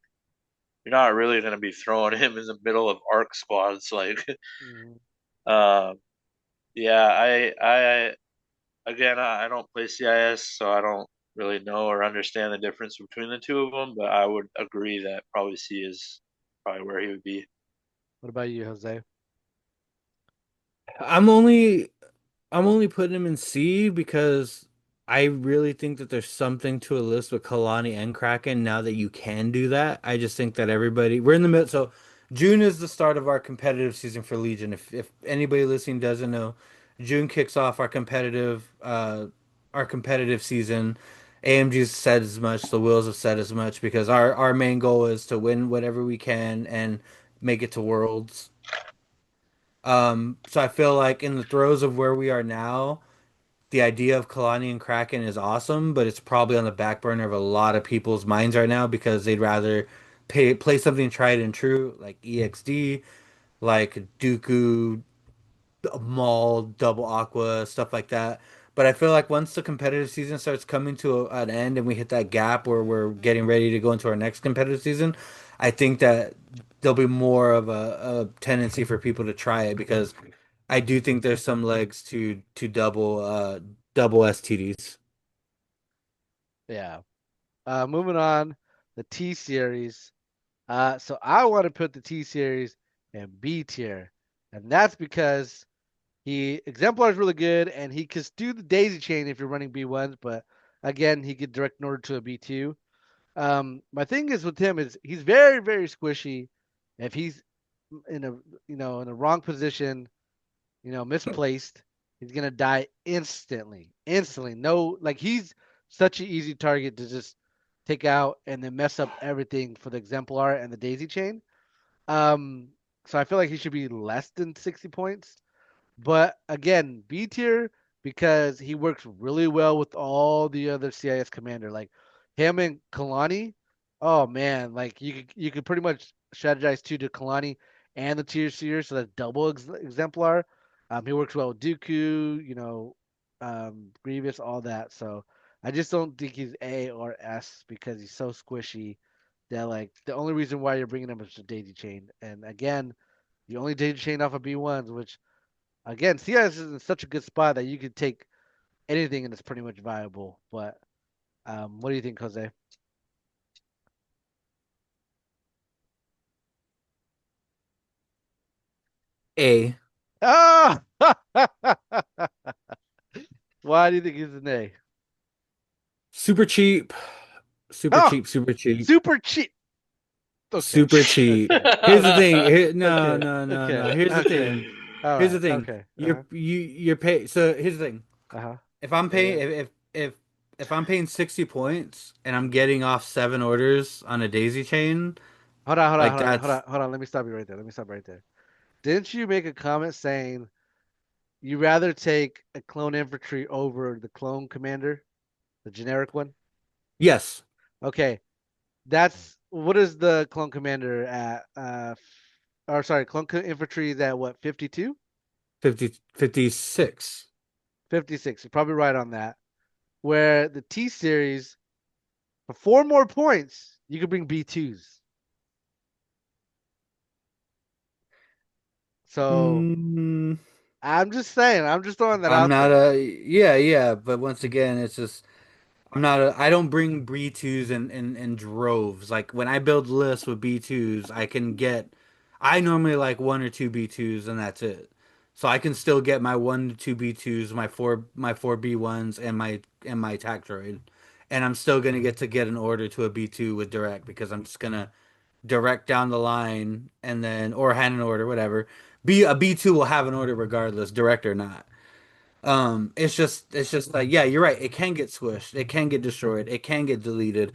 you're not really gonna be throwing him in the middle of arc squads. Like, Mhm. um, yeah, I again, I don't play CIS, so I don't really know or understand the difference between the two of them. But I would agree that probably C is probably where he would be. What about you, Jose? I'm only I'm only putting him in C because I really think that there's something to a list with Kalani and Kraken now that you can do that. I just think that we're in the middle. So June is the start of our competitive season for Legion. If anybody listening doesn't know, June kicks off our competitive season. AMG's said as much, the Wills have said as much because our main goal is to win whatever we can and make it to Worlds. So I feel like in the throes of where we are now, the idea of Kalani and Kraken is awesome, but it's probably on the back burner of a lot of people's minds right now because they'd rather play something tried and true like EXD, like Dooku. Maul, Double Aqua, stuff like that. But I feel like once the competitive season starts coming to an end and we hit that gap where we're getting ready to go into our next competitive season, I think that there'll be more of a tendency for people to try it because I do think there's some legs to double STDs. Yeah. Moving on, the T series. So I want to put the T series in B tier, and that's because Exemplar is really good, and he can do the daisy chain if you're running B1s, but again, he could direct an order to a B2. My thing is with him is he's very, very squishy. If he's in a in a wrong position, misplaced, he's gonna die instantly. Instantly. No, like he's such an easy target to just take out and then mess up everything for the exemplar and the daisy chain. Um, so I feel like he should be less than 60 points. But again, B tier because he works really well with all the other CIS commander. Like him and Kalani. Oh man, like you could pretty much strategize two to Kalani and the tier seer, so that's double exemplar. He works well with Dooku, Grievous, all that. So I just don't think he's A or S because he's so squishy that like the only reason why you're bringing him is the daisy chain. And again, you only daisy chain off of B1s, which again, CIS is in such a good spot that you could take anything and it's pretty much viable. But what do you think, Jose? A. Ah! Why do you think he's an A? Super cheap. Super Oh, cheap, super cheap. super cheap. Okay. Super cheap. Here's the thing. No, Okay. no, no, Okay. no. Here's the Okay. thing. All Here's right. the thing. Okay. You're pay. So here's the thing. Uh-huh. If I'm Yeah, paying yeah. if I'm paying 60 points and I'm getting off 7 orders on a daisy chain, Hold on, hold on, like hold on, hold that's on, hold on. Let me stop you right there. Let me stop right there. Didn't you make a comment saying you rather take a clone infantry over the clone commander, the generic one? yes, Okay. That's what is the clone commander at? Or sorry, infantry is at what? 52, 56. 56. You're probably right on that. Where the T series for 4 more points, you could bring B2s. So Mm, I'm just saying, I'm just throwing that I'm out not there. a yeah, yeah, but once again, it's just I don't bring B2s in droves. Like when I build lists with B2s, I normally like one or two B2s and that's it. So I can still get my 1 to 2 B2s, my four B1s and my attack droid. And I'm still gonna get an order to a B2 with direct because I'm just gonna direct down the line and then or hand an order, whatever. A B2 will have an order regardless, direct or not. It's just like yeah, you're right. It can get squished. It can get destroyed. It can get deleted.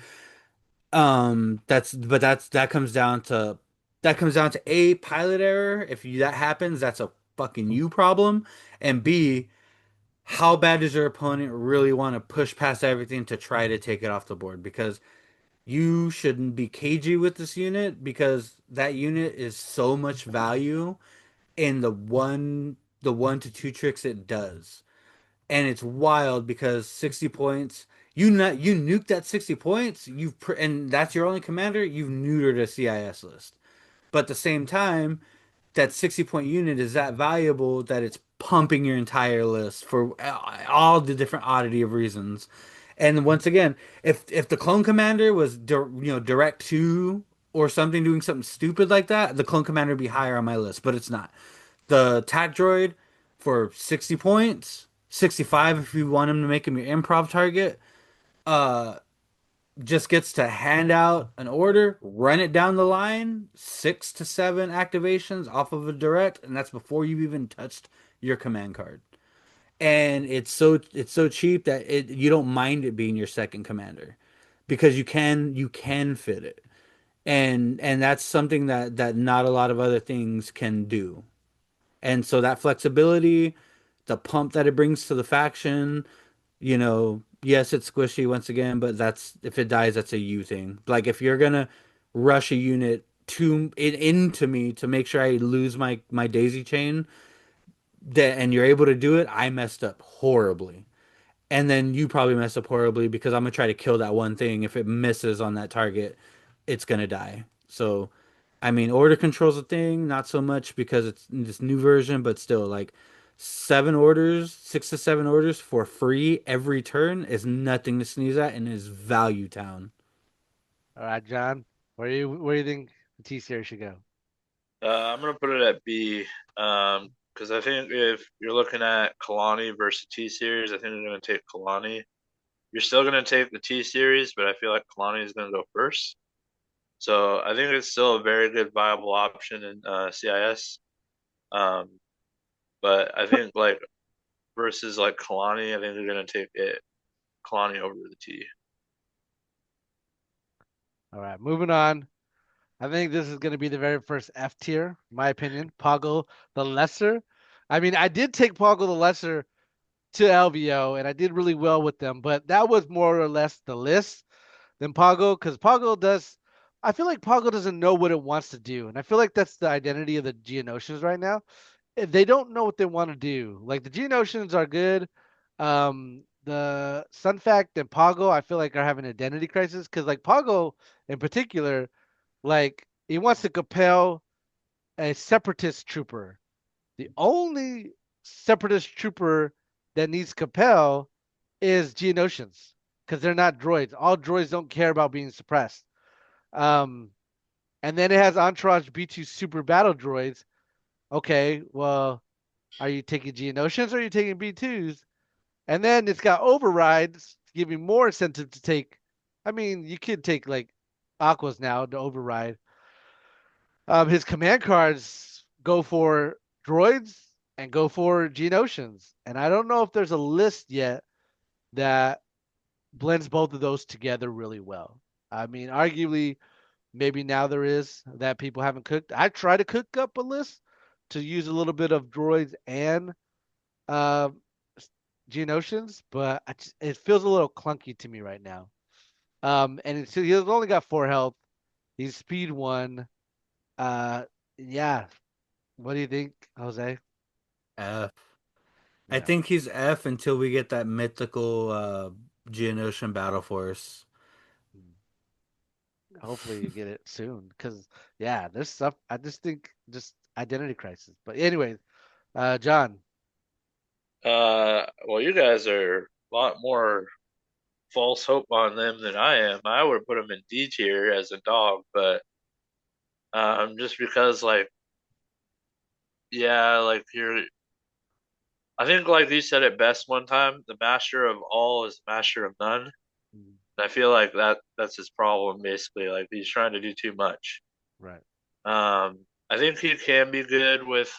That comes down to A, pilot error. If that happens, that's a fucking you problem. And B, how bad does your opponent really want to push past everything to try to take it off the board? Because you shouldn't be cagey with this unit because that unit is so much value in the one to two tricks it does and it's wild because 60 points you nuke that 60 points and that's your only commander you've neutered a CIS list but at the same time that 60-point unit is that valuable that it's pumping your entire list for all the different oddity of reasons and once again if the clone commander was direct to or something doing something stupid like that the clone commander would be higher on my list but it's not the tac droid for 60 points, 65 if you want him to make him your improv target. Uh just gets to hand out an order, run it down the line, 6 to 7 activations off of a direct, and that's before you've even touched your command card. And it's so cheap that you don't mind it being your second commander because you can fit it. And that's something that not a lot of other things can do. And so that flexibility, the pump that it brings to the faction, yes, it's squishy once again, but that's if it dies, that's a you thing. Like if you're gonna rush a unit into me to make sure I lose my daisy chain, and you're able to do it, I messed up horribly. And then you probably messed up horribly because I'm gonna try to kill that one thing. If it misses on that target, it's gonna die. So, I mean, order control's a thing, not so much because it's this new version, but still, like 7 orders, 6 to 7 orders for free every turn is nothing to sneeze at and is value town. All right, John, where do you think the T series should go? I'm gonna put it at B. Because I think if you're looking at Kalani versus T series, I think they're gonna take Kalani. You're still gonna take the T series, but I feel like Kalani is gonna go first. So I think it's still a very good viable option in CIS. Um, but I think like versus like Kalani, I think they're gonna take it Kalani over the T. All right, moving on. I think this is going to be the very first F tier, in my opinion. Poggle the Lesser. I mean, I did take Poggle the Lesser to LVO, and I did really well with them, but that was more or less the list than Poggle, because Poggle does. I feel like Poggle doesn't know what it wants to do, and I feel like that's the identity of the Geonosians right now. They don't know what they want to do. Like the Geonosians are good. The Sun Fact and Poggle, I feel like are having an identity crisis because like Poggle in particular, like he wants to compel a separatist trooper. The only separatist trooper that needs compel is Geonosians because they're not droids. All droids don't care about being suppressed. Um, and then it has Entourage B2 super battle droids. Okay, well, are you taking Geonosians or are you taking B2s? And then it's got overrides to give you more incentive to take. I mean, you could take like Aquas now to override. His command cards go for droids and go for Geonosians. And I don't know if there's a list yet that blends both of those together really well. I mean, arguably, maybe now there is that people haven't cooked. I try to cook up a list to use a little bit of droids and uh, Geonosians, but it feels a little clunky to me right now. And he's only got 4 health. He's speed 1. Uh, yeah. What do you think, Jose? F. I Yeah. think he's F until we get that mythical Geonosian Battle Force. Hopefully you get it soon, because yeah, there's stuff. I just think just identity crisis. But anyways, John. Well, you guys are a lot more false hope on them than I am. I would put them in D tier as a dog, but just because like yeah, like you're I think like you said it best one time, the master of all is the master of none. Mm, And I feel like that's his problem basically. Like he's trying to do too much. right. I think he can be good with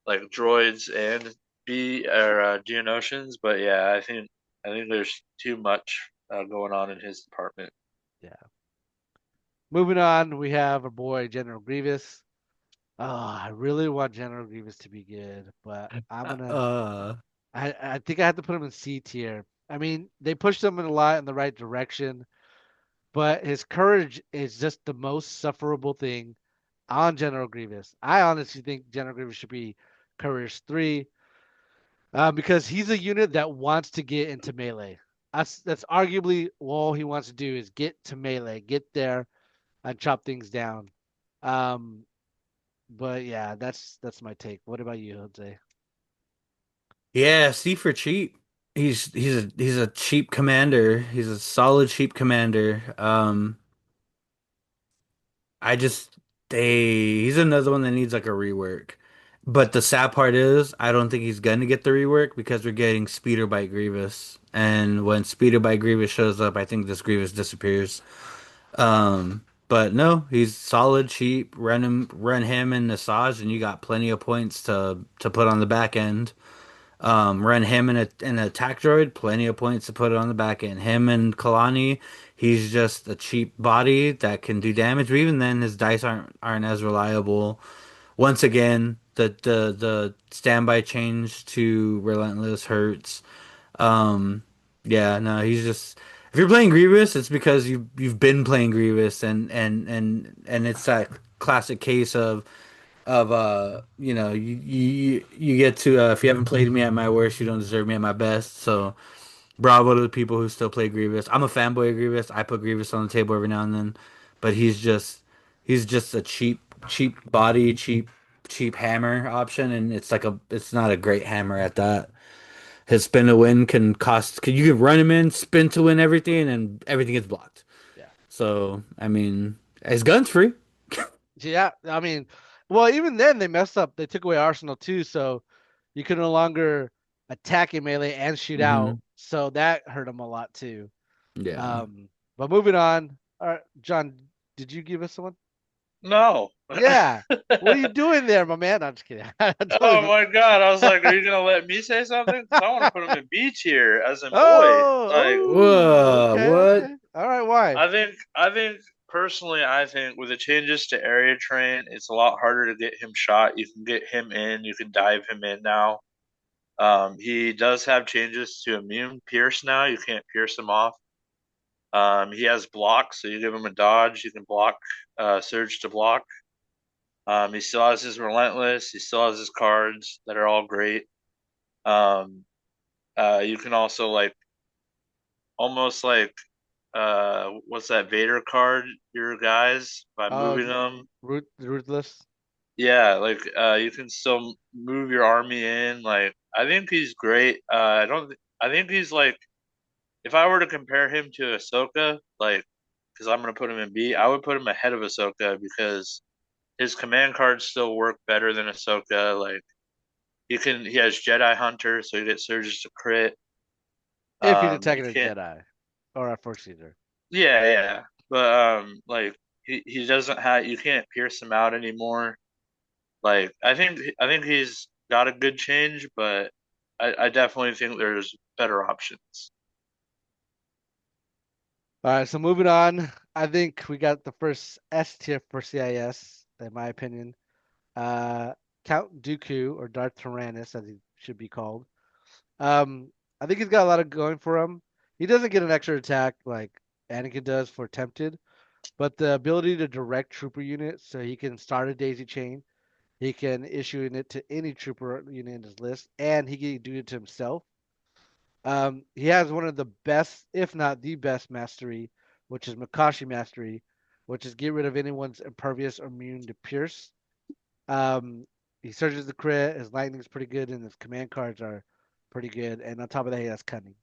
like droids and B or Geonosians, but yeah, I think there's too much going on in his department. Yeah. Moving on, we have our boy General Grievous. Oh, I really want General Grievous to be good, but Uh, I'm gonna. uh, I think I have to put him in C tier. I mean, they pushed him in a lot in the right direction, but his courage is just the most sufferable thing on General Grievous. I honestly think General Grievous should be Courage 3, because he's a unit that wants to get into melee. That's arguably all he wants to do is get to melee, get there and chop things down. Um, but yeah, that's my take. What about you, Jose? yeah, C for cheap. He's a cheap commander. He's a solid cheap commander. I just he's another one that needs like a rework. But the sad part is I don't think he's gonna get the rework because we're getting Speeder Bite Grievous. And when Speeder Bite Grievous shows up, I think this Grievous disappears. But no, he's solid, cheap. Run him and Nasaj, and you got plenty of points to put on the back end. Run him in an attack droid, plenty of points to put it on the back end. Him and Kalani, he's just a cheap body that can do damage. But even then, his dice aren't as reliable. Once again, the standby change to Relentless hurts. Um, yeah, no, he's just if you're playing Grievous, it's because you've been playing Grievous, and it's that classic case of of you get to if you haven't played me at my worst, you don't deserve me at my best. So bravo to the people who still play Grievous. I'm a fanboy of Grievous. I put Grievous on the table every now and then, but he's just a cheap body, cheap hammer option, and it's not a great hammer at that. His spin to win you can run him in, spin to win everything, and everything gets blocked. Yeah. So I mean, his gun's free. Yeah, I mean, well, even then they messed up. They took away Arsenal too, so you could no longer attack in melee and shoot out. Hmm. So that hurt him a lot too. Yeah. But moving on. All right, John, did you give us someone? No. Yeah. What are you doing there, my man? I'm just kidding. I Oh totally- my God. I was like, are you gonna let me say something? 'Cause I want to put him in B tier as in boy. Oh, Like, oh, Whoa, okay, what? okay. All right, why? I think personally, I think with the changes to area train, it's a lot harder to get him shot. You can get him in, you can dive him in now. He does have changes to immune pierce now. You can't pierce him off. He has blocks, so you give him a dodge, you can block, surge to block. He still has his relentless. He still has his cards that are all great. Um, you can also like almost like what's that Vader card? Your guys by Oh, moving them. ruthless. Yeah, like you can still move your army in. Like I think he's great. I don't. I think he's like if I were to compare him to Ahsoka, like because I'm gonna put him in B, I would put him ahead of Ahsoka because his command cards still work better than Ahsoka. Like he has Jedi Hunter, so he gets surges to crit. If he's You attacking a can't. Jedi or a Force user. Yeah, yeah, but like he doesn't have. You can't pierce him out anymore. Like I think he's got a good change, but I definitely think there's better options. All right, so moving on. I think we got the first S tier for CIS, in my opinion. Uh, Count Dooku or Darth Tyrannus, as he should be called. Um, I think he's got a lot of going for him. He doesn't get an extra attack like Anakin does for Tempted, but the ability to direct trooper units so he can start a daisy chain. He can issue it to any trooper unit in his list, and he can do it to himself. He has one of the best, if not the best, mastery, which is Makashi mastery, which is get rid of anyone's impervious or immune to pierce. Um, he surges the crit. His lightning is pretty good, and his command cards are pretty good. And on top of that, he has cunning.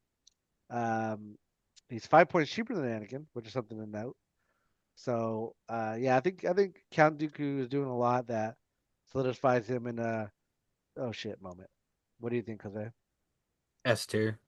Um, he's 5 points cheaper than Anakin, which is something to note. So, yeah, I think Count Dooku is doing a lot that solidifies him in a oh shit moment. What do you think, Jose? S tier.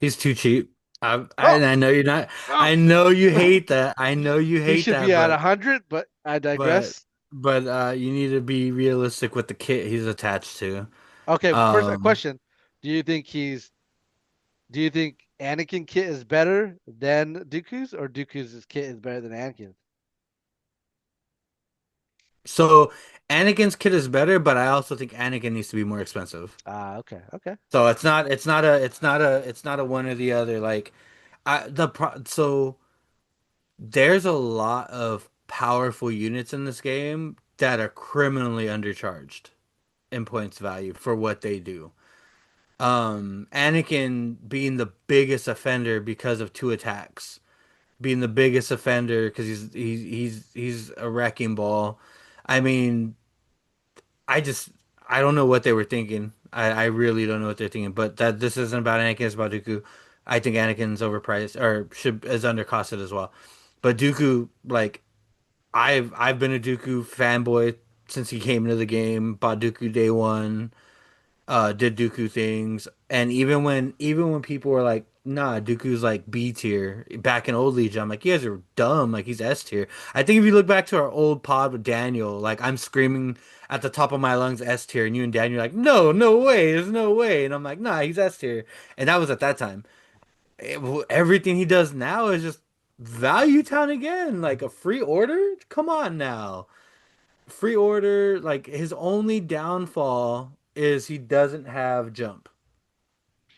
He's too cheap. Oh, I know you're not. oh. I know you hate that. I know you He hate should that, be at 100, but I but digress. you need to be realistic with the kit he's attached to. Okay, first a Um, question. Do you think do you think Anakin kit is better than Dooku's or Dooku's kit is better than Anakin's? so Anakin's kit is better, but I also think Anakin needs to be more expensive. Ah, okay, okay. So it's not a one or the other. Like so there's a lot of powerful units in this game that are criminally undercharged in points value for what they do. Anakin being the biggest offender because of two attacks, being the biggest offender because he's a wrecking ball. I mean, I just I don't know what they were thinking. I really don't know what they're thinking. But that this isn't about Anakin, it's about Dooku. I think Anakin's overpriced or should is undercosted as well. But Dooku, like I've been a Dooku fanboy since he came into the game. Bought Dooku day one. Did Dooku things, and even when people were like, "Nah, Dooku's like B tier." Back in old Legion, I'm like, "You guys are dumb. Like he's S tier." I think if you look back to our old pod with Daniel, like I'm screaming at the top of my lungs S tier, and you and Daniel are like, "No, no way, there's no way," and I'm like, "Nah, he's S tier," and that was at that time. Everything he does now is just value town again, like a free order. Come on now. Free order, like his only downfall is he doesn't have jump.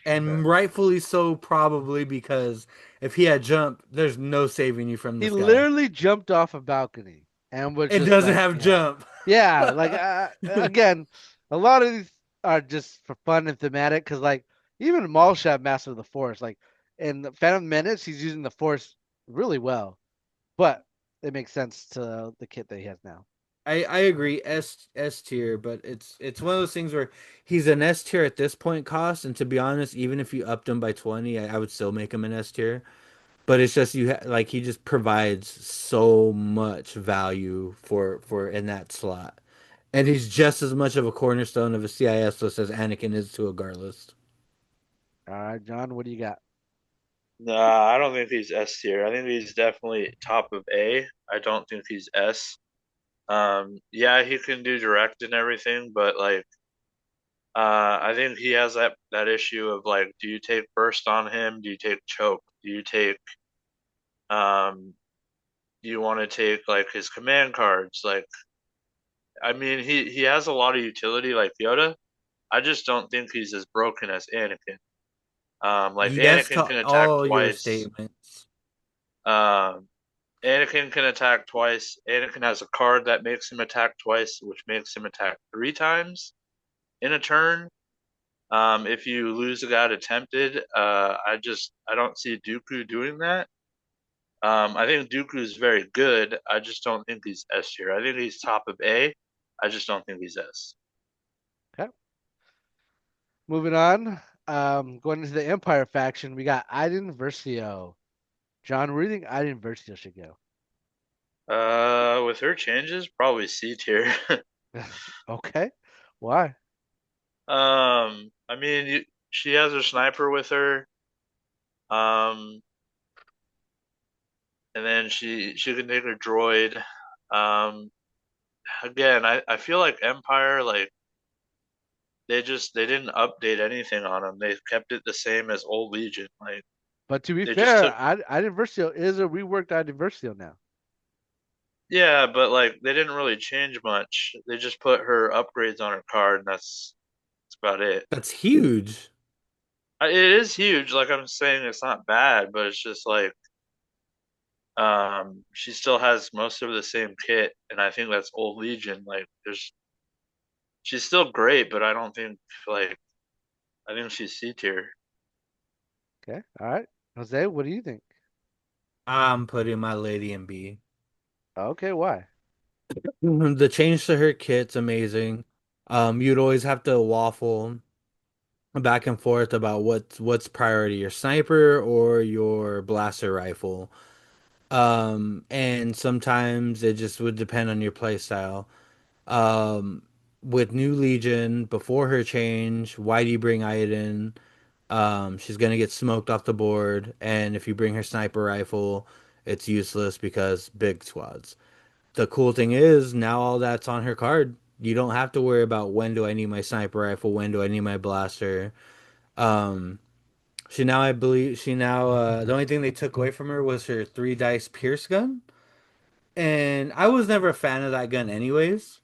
Okay. And rightfully so, probably because if he had jump, there's no saving you from He this guy. literally jumped off a balcony and was It just doesn't like, have yeah. jump. Yeah, like again, a lot of these are just for fun and thematic because like even Maulshot Master of the Force, like in the Phantom Menace, he's using the Force really well, but it makes sense to the kit that he has now. I agree, S tier, but it's one of those things where he's an S tier at this point cost, and to be honest, even if you upped him by 20, I would still make him an S tier. But it's just like he just provides so much value for in that slot. And he's just as much of a cornerstone of a CIS list as Anakin is to a Gar list. All right, John, what do you got? Nah, I don't think he's S tier. I think he's definitely top of A. I don't think he's S. Yeah, he can do direct and everything, but like, I think he has that issue of like, do you take burst on him? Do you take choke? Do you take um? Do you want to take like his command cards? Like, I mean, he has a lot of utility like Yoda. I just don't think he's as broken as Anakin. Like Yes Anakin to can attack all your twice. statements. Um, Anakin can attack twice. Anakin has a card that makes him attack twice, which makes him attack 3 times in a turn. If you lose a guy attempted, I don't see Dooku doing that. I think Dooku is very good. I just don't think he's S tier. I think he's top of A. I just don't think he's S. Okay, moving on. Going into the Empire faction, we got Iden Versio. John, where do you think Iden Versio should go? With her changes, probably C tier. Okay, why? I mean, she has her sniper with her. Um, and then she can take her droid. Um, Again, I feel like Empire, like they didn't update anything on them. They kept it the same as old Legion. Like But to be they just fair, took, Iden Versio is a reworked Iden Versio now. yeah, but like they didn't really change much. They just put her upgrades on her card, and that's about it. That's huge. It is huge. Like I'm saying, it's not bad, but it's just like she still has most of the same kit, and I think that's old Legion. Like there's she's still great, but I don't think like I think she's C tier. Okay, all right. Jose, what do you think? I'm putting my lady in B. Okay, why? The change to her kit's amazing. You'd always have to waffle back and forth about what's priority, your sniper or your blaster rifle. And sometimes it just would depend on your play style. Um, with New Legion, before her change, why do you bring Iden? She's gonna get smoked off the board, and if you bring her sniper rifle, it's useless because big squads. The cool thing is now all that's on her card. You don't have to worry about when do I need my sniper rifle, when do I need my blaster. Um, I believe she now the only thing they took away from her was her 3 dice pierce gun. And I was never a fan of that gun anyways,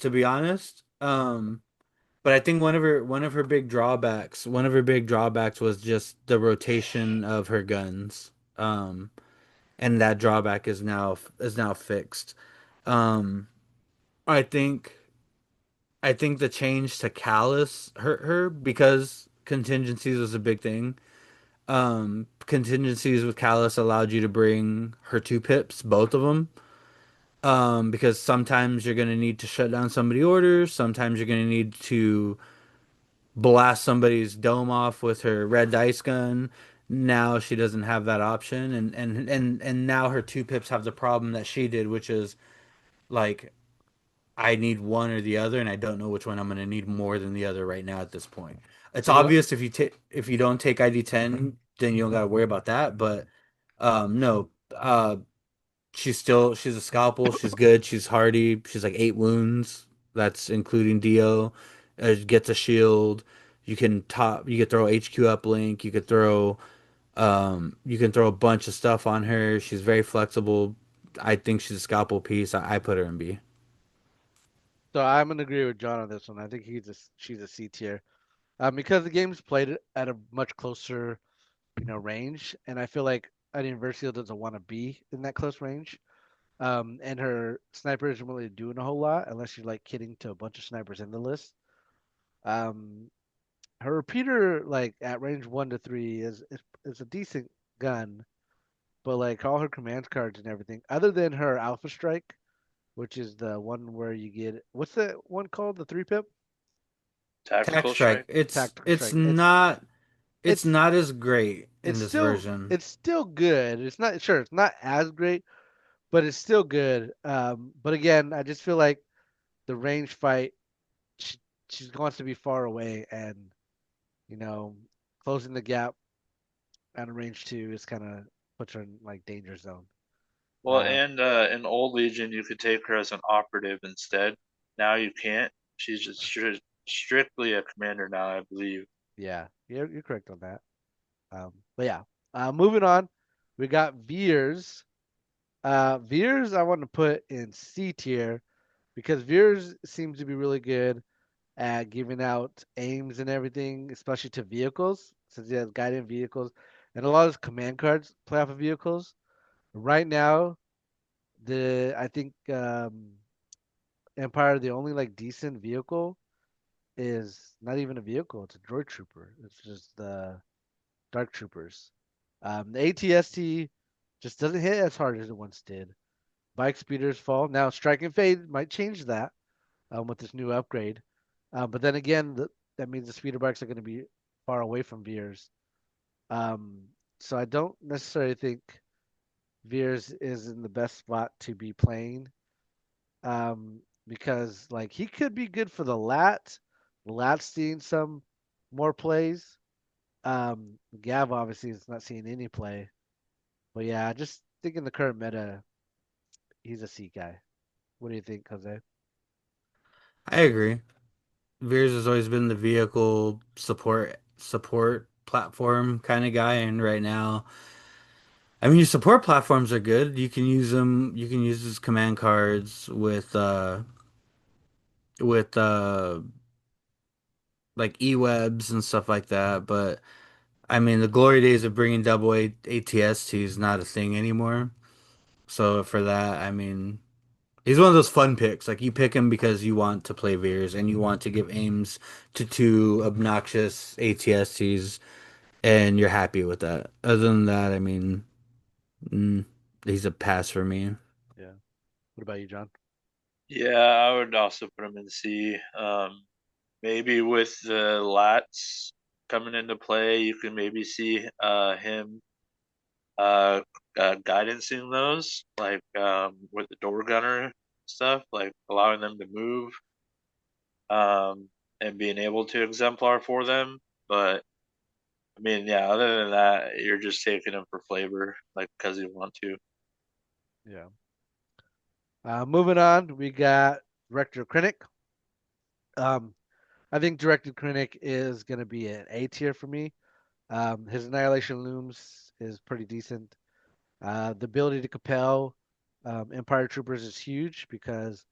to be honest. But I think one of her big drawbacks was just the rotation of her guns. And that drawback is now fixed. Um, I think I think the change to Callus hurt her because contingencies was a big thing. Contingencies with Callus allowed you to bring her 2 pips, both of them. Because sometimes you're gonna need to shut down somebody orders, sometimes you're gonna need to blast somebody's dome off with her red dice gun. Now she doesn't have that option, and now her 2 pips have the problem that she did, which is like I need one or the other, and I don't know which one I'm going to need more than the other right now at this point. It's So what? obvious if you don't take ID 10, then you don't got to worry about that. But no, she's a scalpel. She's good. She's hardy. She's like 8 wounds. That's including Dio. Gets a shield. You could throw HQ uplink. You can throw a bunch of stuff on her. She's very flexible. I think she's a scalpel piece. I put her in B. So I'm gonna agree with John on this one. I think she's a C tier. Because the game's played at a much closer, range, and I feel like Iden Versio doesn't want to be in that close range. And her sniper isn't really doing a whole lot unless you're like kidding to a bunch of snipers in the list. Um, her repeater, like at range 1 to 3, is a decent gun, but like all her command cards and everything, other than her Alpha Strike, which is the one where you get what's that one called? The 3 pip Tac Tactical Strike. strike. It's tactical it's strike. not it's It's not as great in it's this still version. it's still good. It's not sure it's not as great, but it's still good. But again, I just feel like the range fight, she, she wants to be far away, and you know, closing the gap at a range 2 is kind of puts her in like danger zone. Well, Um, and in Old Legion, you could take her as an operative instead. Now you can't. She's just strictly a commander now, I believe. yeah, you're correct on that. But yeah, moving on, we got Veers. Veers, I want to put in C tier because Veers seems to be really good at giving out aims and everything, especially to vehicles, since he has guided vehicles, and a lot of his command cards play off of vehicles. Right now, the I think Empire, the only like decent vehicle is not even a vehicle; it's a droid trooper. It's just the Dark Troopers. The ATST just doesn't hit as hard as it once did. Bike speeders fall. Now, Strike and Fade might change that with this new upgrade. But then again, that means the speeder bikes are going to be far away from Veers. Um, so I don't necessarily think Veers is in the best spot to be playing because like he could be good for the lat. The lat's seeing some more plays. Gav obviously is not seeing any play. But yeah, I just think in the current meta, he's a C guy. What do you think, Jose? I agree. Veers has always been the vehicle support platform kind of guy, and right now, I mean, your support platforms are good. You can use them. You can use his command cards with like e-webs and stuff like that. But I mean, the glory days of bringing double A ATST is not a thing anymore. So for that, I mean, he's one of those fun picks. Like you pick him because you want to play Veers and you want to give aims to two obnoxious ATSTs, and you're happy with that. Other than that, I mean, mm, he's a pass for me. Yeah. What about you, John? Yeah, I would also put him in C. Maybe with the lats coming into play, you can maybe see him uh, guidancing those, like with the door gunner stuff, like allowing them to move and being able to exemplar for them. But I mean, yeah, other than that, you're just taking them for flavor, like because you want to. Yeah. Moving on, we got Director Krennic. Um, I think Director Krennic is going to be an A tier for me. His Annihilation Looms is pretty decent. The ability to compel Empire Troopers is huge because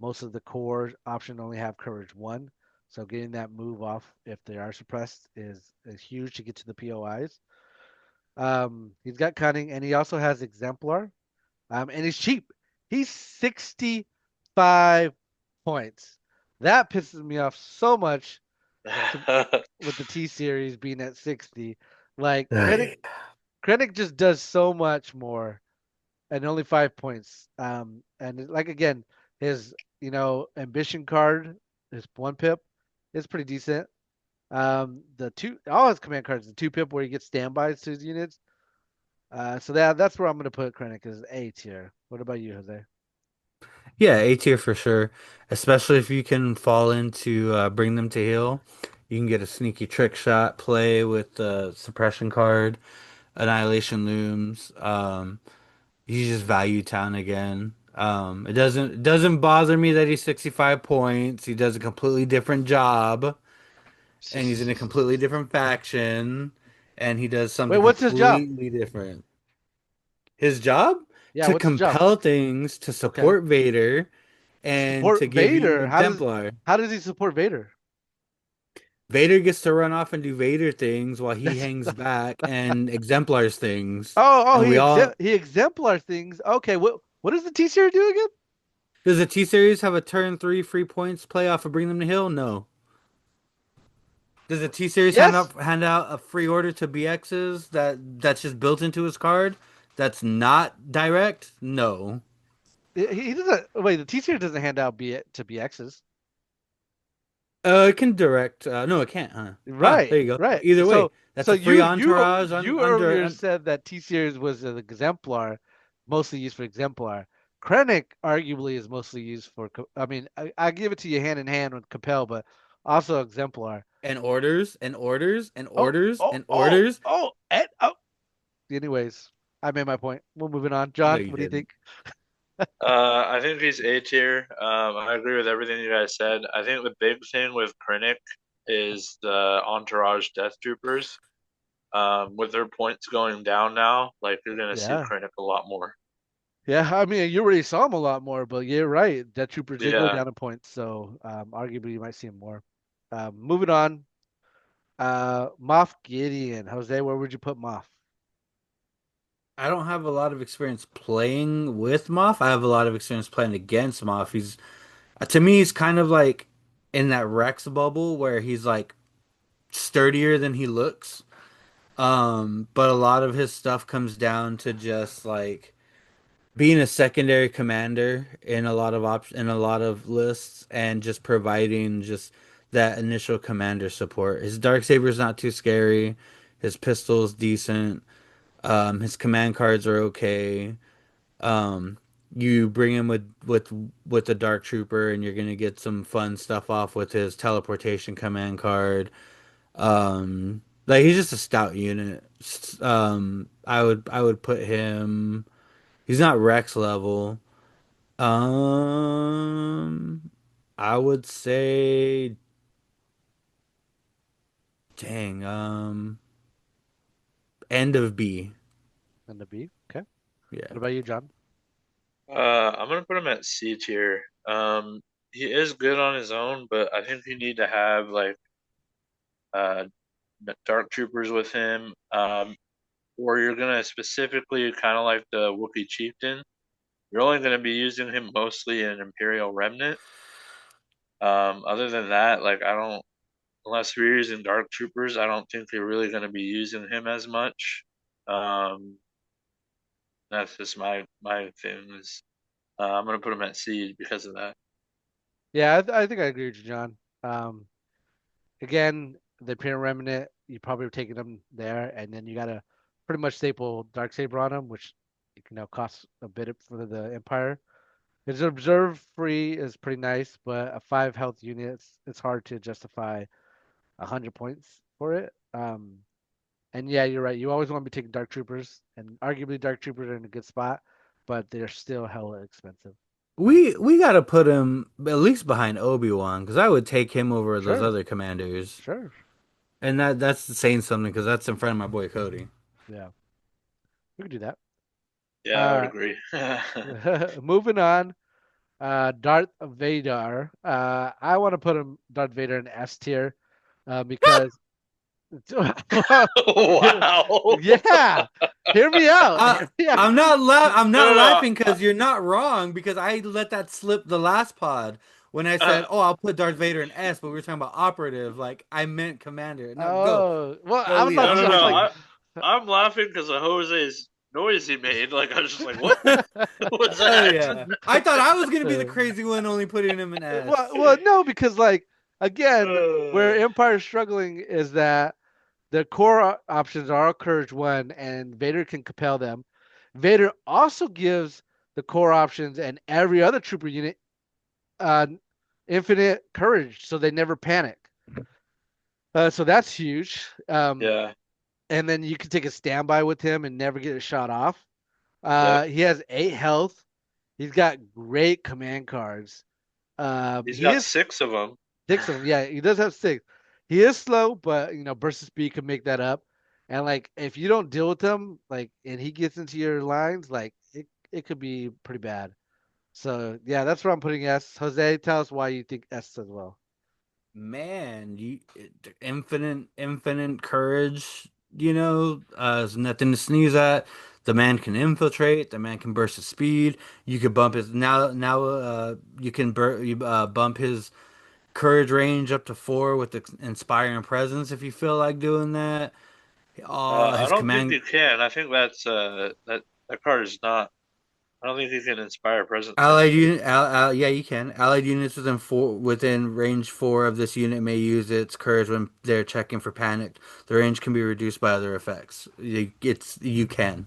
most of the core option only have courage 1. So getting that move off if they are suppressed is huge to get to the POIs. He's got cunning and he also has exemplar. And he's cheap. He's 65 points. That pisses me off so much to, with the T series being at 60. Like Hey. Krennic just does so much more and only 5 points. And like again, his ambition card, his 1 pip, is pretty decent. The two all his command cards, the 2 pip where he gets standbys to his units. So that's where I'm gonna put Krennic as A tier. What about you, Jose? Yeah, A tier for sure. Especially if you can fall into bring them to heal. You can get a sneaky trick shot play with the suppression card, Annihilation Looms. He's just value town again. It doesn't bother me that he's 65 points. He does a completely different job, and he's in a completely different faction, and he does Wait, something what's his job? completely different. His job? Yeah, To what's his job? compel things, to Okay. support Vader, and Support to give you Vader. Exemplar. How does he support Vader? Vader gets to run off and do Vader things while he That's hangs back and exemplars things. oh And we all he exemplar things. Okay, What does the T series do again? Does the T Series have a turn 3 free points playoff for Bring Them to Hill? No. Does the T Series Yes. hand out a free order to BXs that's just built into his card? That's not direct? No. He doesn't. Wait, the T series doesn't hand out B to BXs. It can direct. No, it can't, huh? Ah, Right, there you go. right. Either way, So that's a free you entourage under. earlier said that T series was an exemplar, mostly used for exemplar. Krennic arguably is mostly used for. I mean, I give it to you hand in hand with Compel, but also exemplar. And orders and orders and Oh, orders oh, and oh, orders. oh, and oh. Anyways, I made my point. We're moving on. No, John, you what do you didn't. think? I think he's A tier. I agree with everything you guys said. I think the big thing with Krennic is the Entourage Death Troopers. With their points going down now, like you're gonna see Yeah, Krennic a lot more. yeah. I mean, you already saw him a lot more, but you're right. That troopers did go Yeah. down in points, so arguably you might see him more. Moving on. Moff Gideon. Jose, where would you put Moff? I don't have a lot of experience playing with Moff. I have a lot of experience playing against Moff. He's to me, he's kind of like in that Rex bubble where he's like sturdier than he looks. But a lot of his stuff comes down to just like being a secondary commander in a lot of in a lot of lists and just providing just that initial commander support. His Darksaber is not too scary. His pistol's decent. His command cards are okay. Um, you bring him with the Dark Trooper, and you're gonna get some fun stuff off with his teleportation command card. Like he's just a stout unit. I would put him. He's not Rex level. Um, I would say, dang. End of B. And the B. Okay. Yeah. What about you, John? I'm gonna put him at C tier. He is good on his own, but I think you need to have like uh Dark Troopers with him. Or you're gonna specifically kind of like the Wookiee Chieftain. You're only gonna be using him mostly in Imperial Remnant. Other than that, like I don't, unless we're using Dark Troopers, I don't think you're really gonna be using him as much. Um, that's just my thing. Is I'm gonna put him at C because of that. Yeah, I think I agree with you, John. Um, Again, the Imperial Remnant, you probably were taking them there, and then you got to pretty much staple Darksaber on them, which costs a bit for the Empire. His observe free is pretty nice, but a 5 health unit, it's hard to justify 100 points for it. And yeah, you're right. You always want to be taking Dark Troopers, and arguably Dark Troopers are in a good spot, but they're still hella expensive. Um, We gotta put him at least behind Obi-Wan because I would take him over those sure, other commanders, sure, and that's saying something because that's in front of my boy Cody. yeah, we could do that. Yeah, I would Uh, agree. moving on. Darth Vader. I want to put him Darth Vader in S tier, because Wow. yeah, hear me out. I, Yeah. I'm No, not no, no. laughing because you're not wrong because I let that slip the last pod when I Uh, said, "Oh, I'll put Darth Vader in S," but we were talking about operative. Like I meant commander. No, Oh, well, go I'm lead. not I no, don't no, know sure. what no. you're Like, I'm laughing because of Jose's noise he made. Like I was just like, what doing. was Oh that? yeah, I thought I was gonna be the crazy one, only putting him in S. no, because like again, where Empire's struggling is that the core options are all Courage One, and Vader can compel them. Vader also gives the core options and every other trooper unit uh, infinite courage, so they never panic. So that's huge. Yeah. And then you can take a standby with him and never get a shot off. Yep. He has 8 health. He's got great command cards. He's He got is 6 of them. 6 of them. Yeah, he does have 6. He is slow, but burst of speed can make that up. And like if you don't deal with him, like and he gets into your lines, like it could be pretty bad. So yeah, that's what I'm putting S. Jose, tell us why you think S as well. Man, infinite courage. There's nothing to sneeze at. The man can infiltrate. The man can burst his speed. You could bump his you can bump his courage range up to 4 with the inspiring presence if you feel like doing that. I His don't think command you can. I think that's that card is not. I don't think you can inspire presence him. yeah, you can. Allied units within range 4 of this unit may use its courage when they're checking for panic. The range can be reduced by other effects. You can.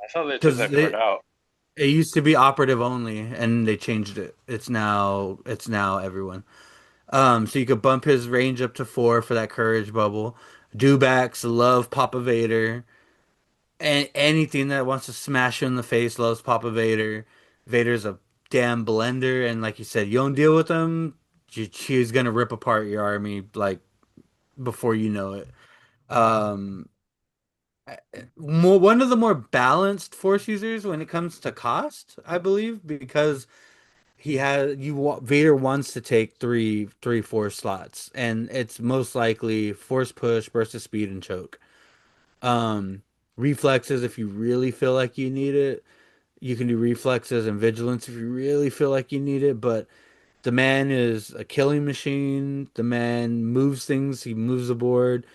I thought they took Because that card out. it used to be operative only, and they changed it. It's now everyone. So you could bump his range up to 4 for that courage bubble. Dewbacks love Papa Vader, and anything that wants to smash you in the face loves Papa Vader. Vader's a damn blender, and like you said, you don't deal with him, he's gonna rip apart your army like before you know it. Um, one of the more balanced force users when it comes to cost, I believe, because Vader wants to take three force slots, and it's most likely force push, burst of speed, and choke. Um, Reflexes if you really feel like you need it. You can do reflexes and vigilance if you really feel like you need it, but the man is a killing machine. The man moves things, he moves the board.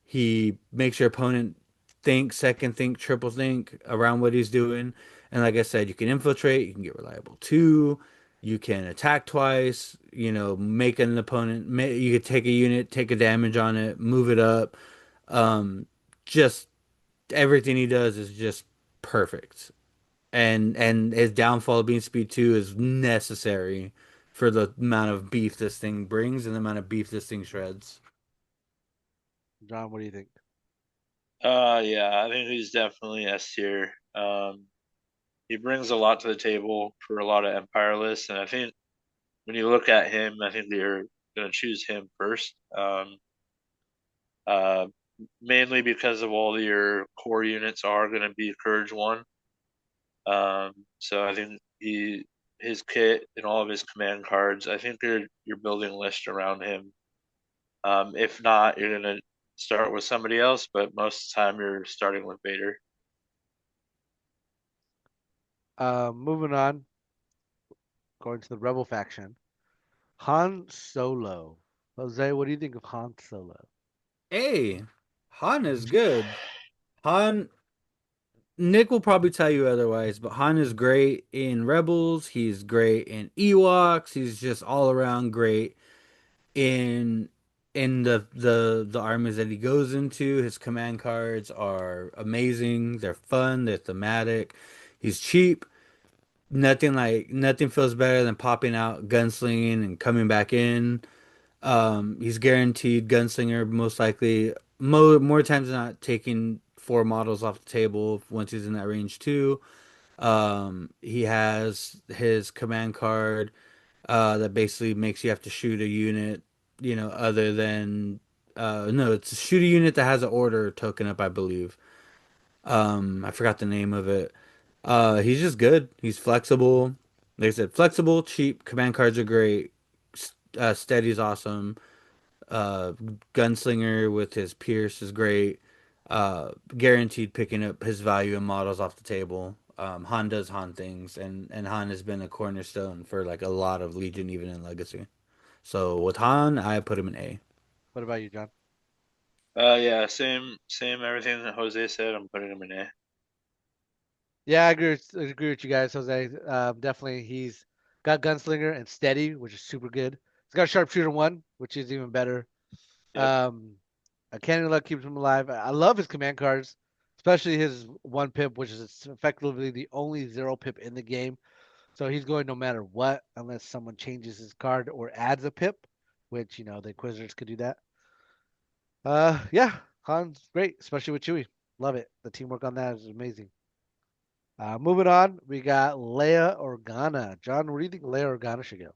He makes your opponent think, second think, triple think around what he's doing. And like I said, you can infiltrate, you can get reliable two, you can attack twice, make an opponent, you could take a unit, take a damage on it, move it up. Um, just everything he does is just perfect. And his downfall being speed 2 is necessary for the amount of beef this thing brings and the amount of beef this thing shreds. John, what do you think? Yeah, I think he's definitely S tier. He brings a lot to the table for a lot of Empire lists, and I think when you look at him, I think you're gonna choose him first. Uh, Mainly because of all your core units are gonna be Courage One. So I think his kit and all of his command cards, I think you're building a list around him. If not, you're gonna start with somebody else, but most of the time you're starting with Vader. Moving on, going to the Rebel faction. Han Solo. Jose, what do you think of Han Solo? Hey, Han is good. Han Nick will probably tell you otherwise, but Han is great in Rebels. He's great in Ewoks. He's just all around great in the armies that he goes into. His command cards are amazing. They're fun. They're thematic. He's cheap. Nothing feels better than popping out gunslinging and coming back in. He's guaranteed gunslinger, most likely more times than not taking 4 models off the table once he's in that range too. He has his command card that basically makes you have to shoot a unit, other than no, it's shoot a unit that has an order token up, I believe. I forgot the name of it. He's just good. He's flexible. Like I said, flexible, cheap. Command cards are great. Steady's awesome. Uh, Gunslinger with his Pierce is great. Guaranteed picking up his value and models off the table. Han does Han things, and Han has been a cornerstone for like a lot of Legion, even in Legacy. So with Han, I put him in A. What about you, John? Yeah, same everything that Jose said. I'm putting him in A. Yeah, I agree with you guys, Jose. Definitely, he's got Gunslinger and Steady, which is super good. He's got Sharpshooter 1, which is even better. Yep. Cannon Luck keeps him alive. I love his command cards, especially his 1 pip, which is effectively the only 0 pip in the game. So he's going no matter what, unless someone changes his card or adds a pip, which, the Inquisitors could do that. Yeah, Han's great, especially with Chewie. Love it. The teamwork on that is amazing. Moving on, we got Leia Organa. John, where do you think Leia Organa should go?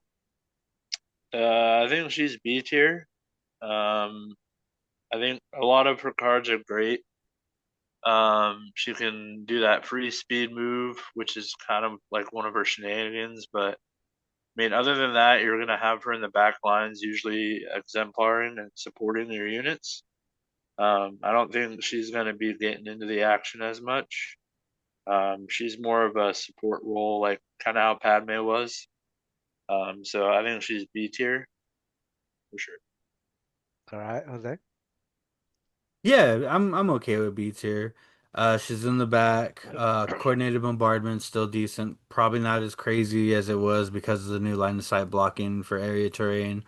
I think she's B tier. Um, I think a lot of her cards are great. She can do that free speed move, which is kind of like one of her shenanigans. But I mean, other than that, you're gonna have her in the back lines, usually exemplaring and supporting your units. I don't think she's going to be getting into the action as much. She's more of a support role, like kind of how Padme was. So I think she's B tier for sure. All right, Jose. Yeah, I'm okay with B tier. She's in the back. Coordinated bombardment still decent. Probably not as crazy as it was because of the new line of sight blocking for area terrain.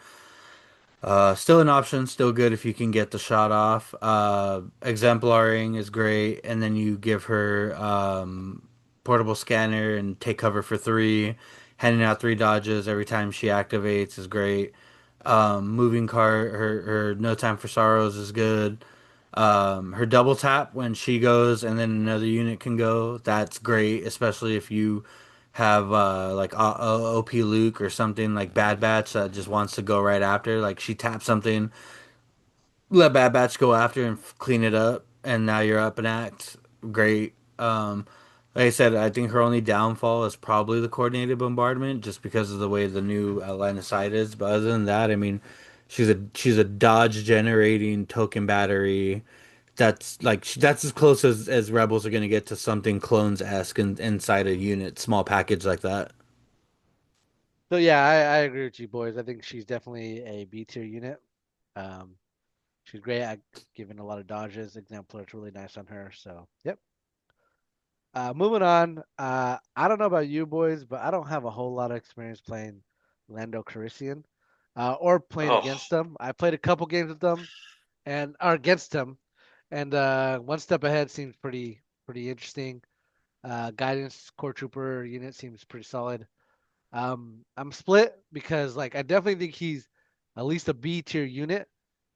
Still an option, still good if you can get the shot off. Exemplaring is great, and then you give her portable scanner and take cover for three. Handing out three dodges every time she activates is great. Moving car, her No Time for Sorrows is good. Her double tap when she goes and then another unit can go. That's great, especially if you have like OP Luke or something like Bad Batch that just wants to go right after. Like she taps something, let Bad Batch go after and clean it up, and now you're up an act. Great. Like I said, I think her only downfall is probably the coordinated bombardment, just because of the way the new line of sight is. But other than that, I mean, she's a dodge generating token battery. That's like that's as close as Rebels are gonna get to something clones esque inside a unit, small package like that. So yeah, I agree with you boys. I think she's definitely a B tier unit. Um, she's great at giving a lot of dodges. Exemplar is really nice on her. So yep. Moving on. I don't know about you boys, but I don't have a whole lot of experience playing Lando Calrissian, or playing Oh, against them. I played a couple games with them and or against them, and one step ahead seems pretty interesting. Guidance core trooper unit seems pretty solid. I'm split because like I definitely think he's at least a B tier unit.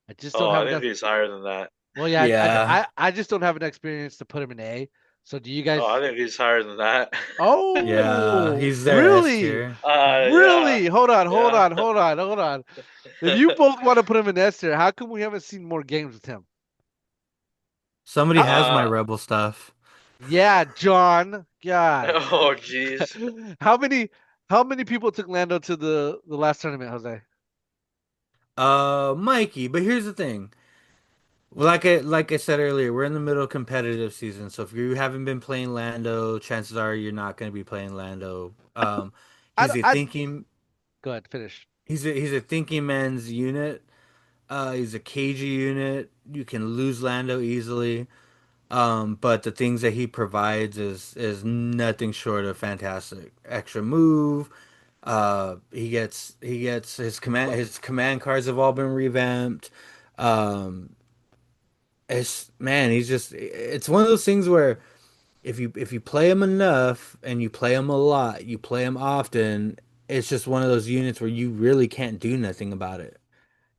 I just don't oh, have I think enough. he's higher than that. Well, yeah, Yeah, I just don't have enough experience to put him in A. So do you Oh, I guys? think he's higher than that. yeah, Oh, he's their S really? tier. Yeah, Really? Hold on, hold yeah. on, hold on, hold on. If you both want to put him in S tier, how come we haven't seen more games with him? Somebody How, has my uh, Rebel stuff. yeah, John. God. oh, jeez. How many how many people took Lando to the last tournament, Jose? Mikey, but here's the thing. Like I said earlier, we're in the middle of competitive season, so if you haven't been playing Lando, chances are you're not going to be playing Lando. He's a I thinking go ahead, finish. he's a thinking man's unit. He's a cagey unit. You can lose Lando easily. But the things that he provides is nothing short of fantastic. Extra move. He gets his command cards have all been revamped. Um, it's man, it's one of those things where if you play him enough and you play him a lot, you play him often, it's just one of those units where you really can't do nothing about it.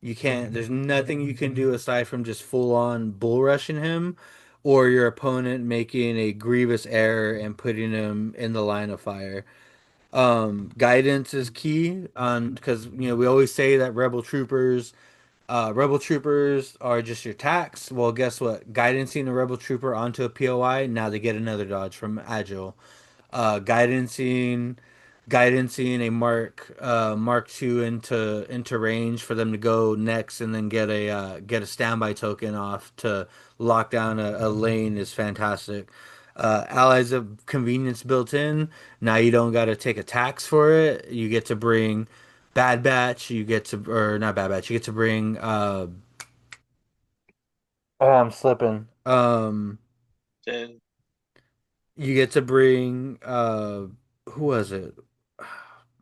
You can't, there's nothing you can do aside from just full on bull rushing him or your opponent making a grievous error and putting him in the line of fire. Guidance is key on because we always say that rebel troopers are just your tax. Well, guess what? Guidancing a rebel trooper onto a POI, now they get another dodge from Agile. Guidancing a Mark II into range for them to go next, and then get a standby token off to lock down a lane is fantastic. Allies of convenience built in. Now you don't got to take a tax for it. You get to bring Bad Batch. You get to or not Bad Batch. You get to bring. Oh, I'm slipping. And You get to bring who was it?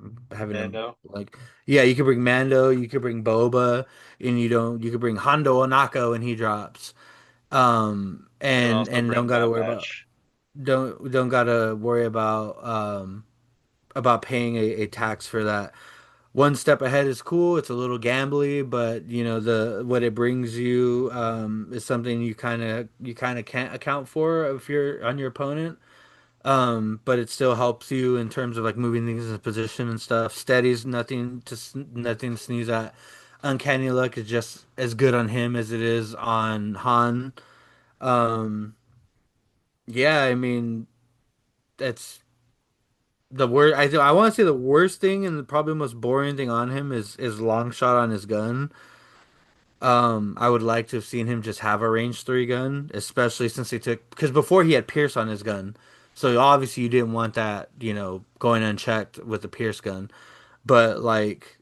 I'm having a Mando. like yeah, you could bring Mando, you could bring Boba, and you could bring Hondo Onako and he drops. You can And also don't bring gotta Bad worry about Batch. don't gotta worry about paying a tax for that. One step ahead is cool. It's a little gambly, but the what it brings you is something you kind of can't account for if you're on your opponent. But it still helps you in terms of like moving things into position and stuff. Steady's nothing to sneeze at. Uncanny Luck is just as good on him as it is on Han. Um, yeah, I mean that's the worst. I want to say the worst thing and probably the most boring thing on him is long shot on his gun. I would like to have seen him just have a range 3 gun, especially since he took because before he had Pierce on his gun. So obviously you didn't want that, going unchecked with the Pierce gun. But like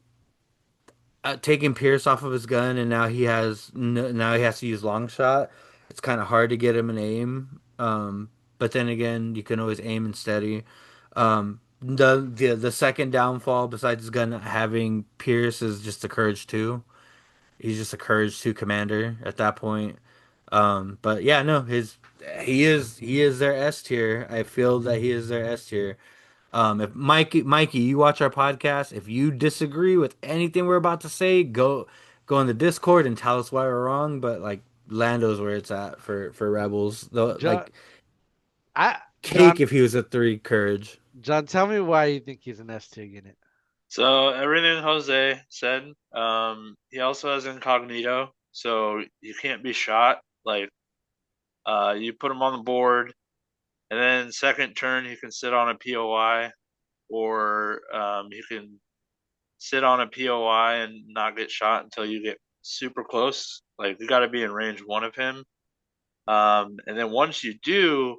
taking Pierce off of his gun and now he has to use long shot. It's kind of hard to get him an aim. But then again, you can always aim and steady. The second downfall besides his gun not having Pierce is just the Courage 2. He's just a Courage 2 commander at that point. But yeah, no, his he is their S tier. I feel that he is their S tier. If Mikey, you watch our podcast. If you disagree with anything we're about to say, go in the Discord and tell us why we're wrong. But like Lando's where it's at for Rebels. Though John, like I cake John, if he was a 3 Courage. John, tell me why you think he's an S tier unit. So everything Jose said. He also has incognito, so you can't be shot. Like, you put him on the board, and then second turn he can sit on a POI, or he can sit on a POI and not get shot until you get super close. Like, you got to be in range one of him. And then once you do,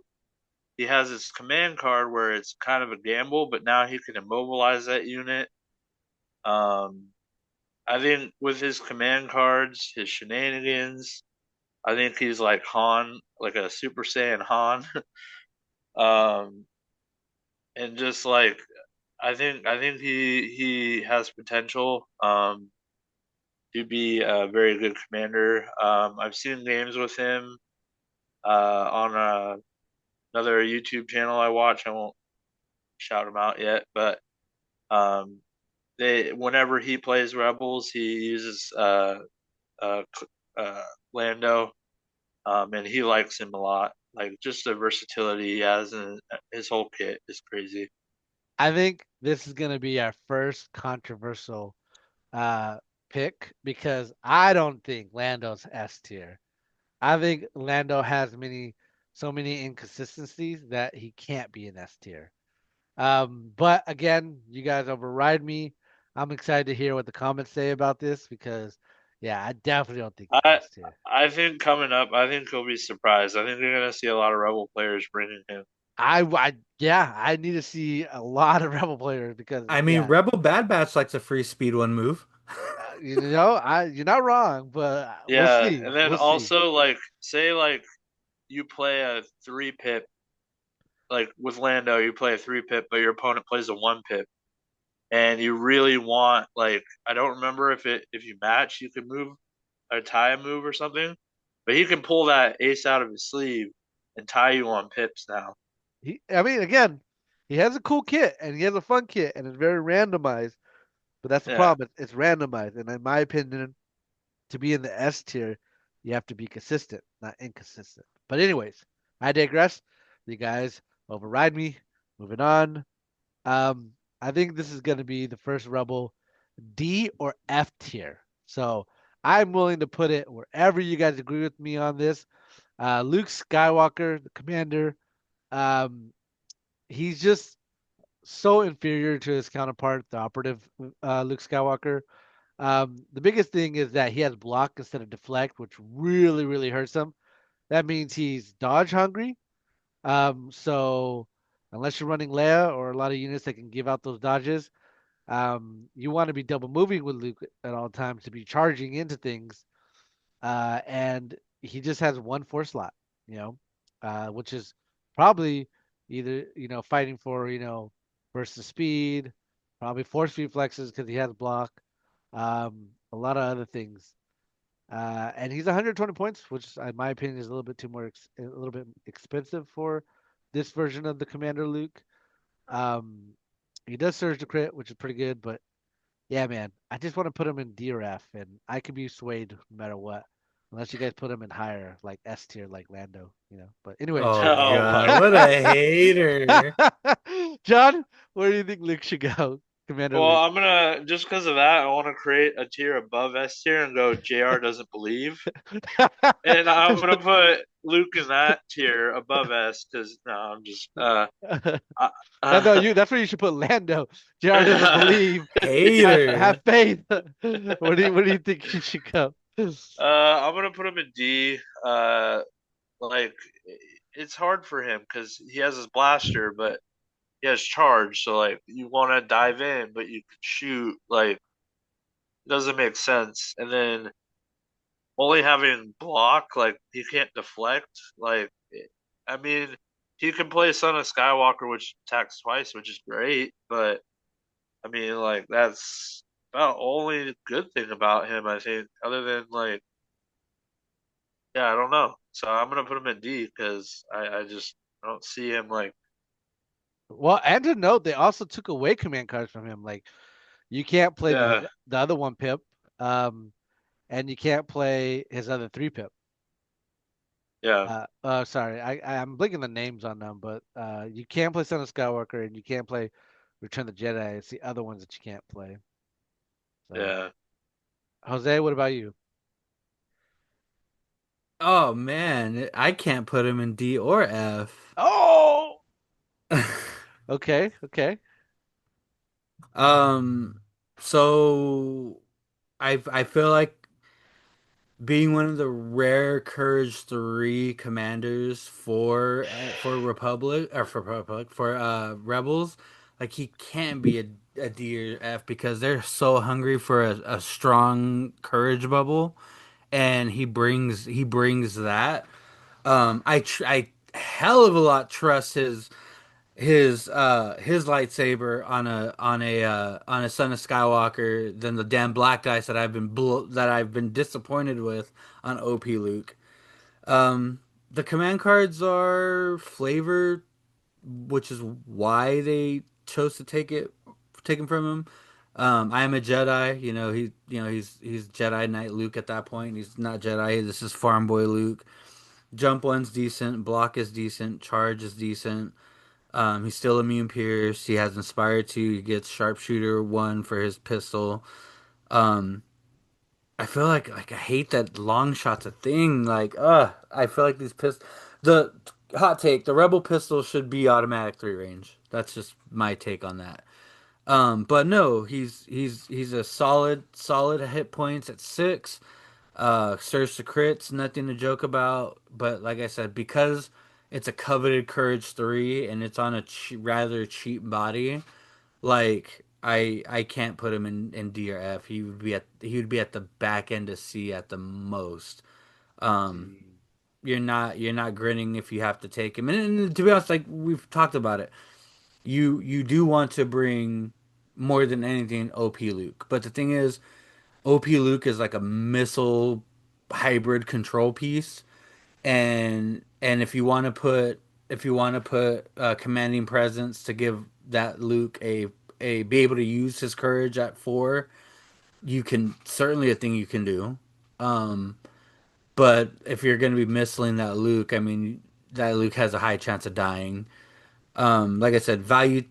he has this command card where it's kind of a gamble, but now he can immobilize that unit. Um, I think with his command cards, his shenanigans, I think he's like Han, like a Super Saiyan Han. um, and just like I think he has potential to be a very good commander. I've seen games with him on another YouTube channel I watch. I won't shout him out yet, but um, they whenever he plays Rebels, he uses uh, uh, Lando, and he likes him a lot. Like, just the versatility he has, and his whole kit is crazy. I think this is gonna be our first controversial uh pick because I don't think Lando's S tier. I think Lando has so many inconsistencies that he can't be an S tier. But again, you guys override me. I'm excited to hear what the comments say about this because, yeah, I definitely don't think he's I S tier. I think coming up, I think he'll be surprised. I think you're gonna see a lot of Rebel players bringing him. Yeah, I need to see a lot of Rebel players because, I mean, yeah, Rebel Bad Batch likes a free speed 1 move. you're not wrong, but we'll Yeah, see. and then We'll see. also, like, say like you play a 3 pip, like with Lando, you play a 3 pip, but your opponent plays a 1 pip, and you really want, like, I don't remember if you match, you can move or tie a move or something, but he can pull that ace out of his sleeve and tie you on pips now. I mean, again, he has a cool kit and he has a fun kit and it's very randomized. But that's the Yeah. problem. It's randomized, and in my opinion, to be in the S tier, you have to be consistent, not inconsistent. But anyways, I digress. You guys override me. Moving on. Um, I think this is going to be the first Rebel D or F tier. So I'm willing to put it wherever you guys agree with me on this. Luke Skywalker, the commander, um, he's just so inferior to his counterpart, the operative Luke Skywalker. The biggest thing is that he has block instead of deflect, which really, really hurts him. That means he's dodge hungry. So unless you're running Leia or a lot of units that can give out those dodges, you want to be double moving with Luke at all times to be charging into things. And he just has one force slot, you know, which is probably either, fighting for, burst of speed, probably force reflexes because he has block, a lot of other things. And he's 120 points, which in my opinion is a little bit a little bit expensive for this version of the Commander Luke. Um, he does surge to crit, which is pretty good, but yeah, man, I just want to put him in D or F, and I could be swayed no matter what, unless you guys put him in higher, like S tier, like Lando. But anyways, Oh Oh god, my. what a hater. John, where do you think Luke should go? Commander Well, Luke. I'm gonna just because of that, I want to create a tier above S tier and go JR doesn't believe, and I'm gonna put Luke in that tier above S because no, I'm just uh, No, uh that's where you should put Lando. JR doesn't believe. Hater. Have faith. Where do you think he should go? I'm gonna put him in D. Like it's hard for him because he has his blaster, but he has charge. So like you want to dive in, but you can shoot. Like it doesn't make sense. And then only having block, like he can't deflect. Like I mean, he can play Son of Skywalker, which attacks twice, which is great. But I mean, like that's about only good thing about him. I think, other than like, yeah, I don't know. So I'm gonna put him in D because I just don't see him like, Well, and to note, they also took away command cards from him. Like you can't play yeah, the other one pip, um, and you can't play his other three pip. yeah, Sorry, I'm blinking the names on them, but you can't play Son of Skywalker and you can't play Return of the Jedi. It's the other ones that you can't play. So, yeah. Jose, what about you? Oh man, I can't put him in D or F. Oh, okay, okay. Um, so I feel like being one of the rare Courage 3 commanders for Republic or for Republic for Rebels, like he can't be a D or F because they're so hungry for a strong Courage bubble, and he brings that. I hell of a lot trust his lightsaber on a Son of Skywalker than the damn black dice that I've been disappointed with on OP Luke. The command cards are flavor, which is why they chose to take him from him. I am a Jedi. He's Jedi Knight Luke at that point. He's not Jedi. This is Farm Boy Luke. Jump one's decent. Block is decent. Charge is decent. He's still immune pierce. He has inspired two. He gets sharpshooter one for his pistol. Um, I feel like I hate that long shot's a thing. I feel like the hot take, the rebel pistol should be automatic three range. That's just my take on that. But no, he's a solid hit points at six. Surge to crits, nothing to joke about. But like I said, because it's a coveted Courage 3 and it's on a rather cheap body, like I can't put him in D or F. He would be at the back end of C at the most. Um, See. you're not grinning if you have to take him. And to be honest, like we've talked about it, you do want to bring more than anything OP Luke. But the thing is, OP Luke is like a missile hybrid control piece, and if you want to put commanding presence to give that Luke a be able to use his courage at four, you can certainly a thing you can do. Um, but if you're going to be missiling that Luke, I mean that Luke has a high chance of dying. Like I said, value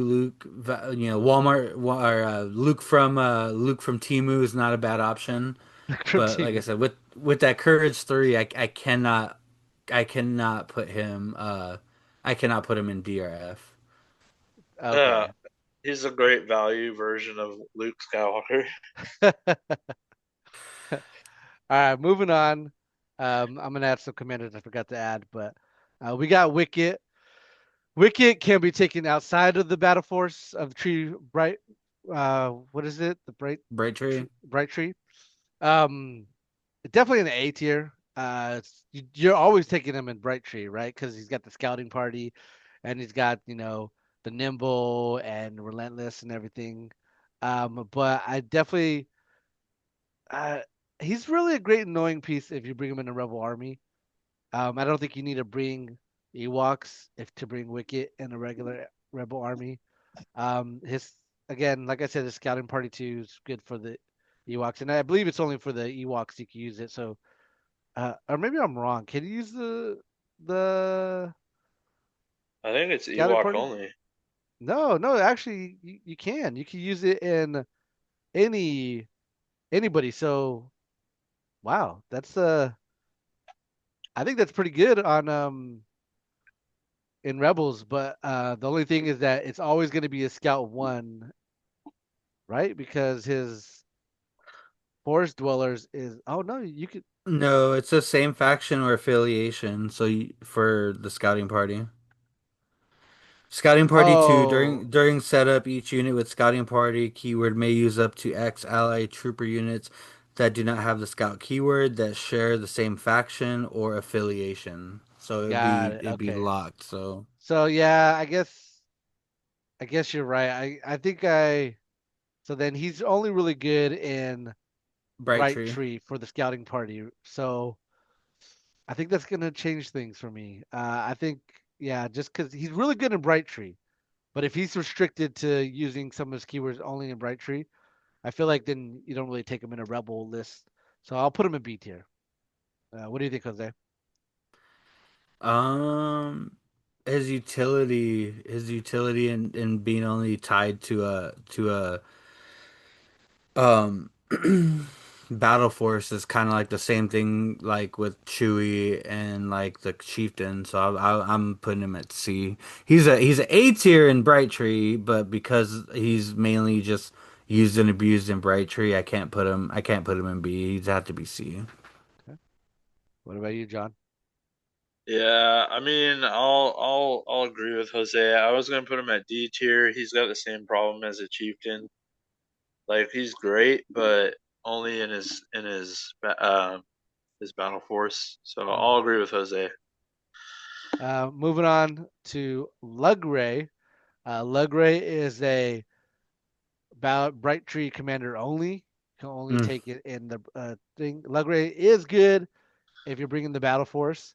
Luke. Walmart or Luke from Timu is not a bad option. From But like I team. said, with that Courage 3, I cannot put him in DRF. Yeah, Okay. he's a great value version of Luke Skywalker. All right, moving on. I'm gonna add some commanders I forgot to add, but we got Wicket. Wicket can be taken outside of the battle force of the tree bright. What is it? The Bright Tree. bright tree. Um, definitely an A tier. You're always taking him in bright tree, right? Because he's got the scouting party, and he's got the nimble and relentless and everything. But I definitely uh, he's really a great annoying piece if you bring him in a rebel army. I don't think you need to bring Ewoks if to bring Wicket in a regular rebel army. His again, like I said, the scouting party too is good for the Ewoks, and I believe it's only for the Ewoks you can use it. So, or maybe I'm wrong. Can you use the I think it's scouting Ewok party? only. No, no, actually, you can. You can use it in any anybody. So, wow, that's I think that's pretty good on in Rebels. But the only thing is that it's always going to be a Scout one, right? Because his Forest Dwellers is oh no, you could No, it's the same faction or affiliation. So for the scouting party. Scouting Party 2, oh during setup, each unit with Scouting Party keyword may use up to X allied trooper units that do not have the Scout keyword that share the same faction or affiliation. So got it. it'd be Okay. locked. So So yeah, I guess you're right. I think I so then he's only really good in Bright Bright Tree. Tree for the scouting party. So I think that's gonna change things for me. I think yeah, just because he's really good in Bright Tree, but if he's restricted to using some of his keywords only in Bright Tree, I feel like then you don't really take him in a rebel list. So I'll put him in B tier. What do you think, Jose? Um, his utility in being only tied to a Um, Battle Force is kind of like the same thing, like with Chewie and like the Chieftain. So I'm putting him at C. He's an A tier in Bright Tree, but because he's mainly just used and abused in Bright Tree, I can't put him in B. He'd have to be C. Okay. What about you, John? Yeah, I mean, I'll agree with Jose. I was gonna put him at D tier. He's got the same problem as a chieftain. Like he's great, but only in his battle force. So Mhm. I'll agree with Jose. Moving on to Lugray. Lugray is a Bright Tree commander only. You can only Mm. take it in the thing. Lugray is good if you're bringing the battle force.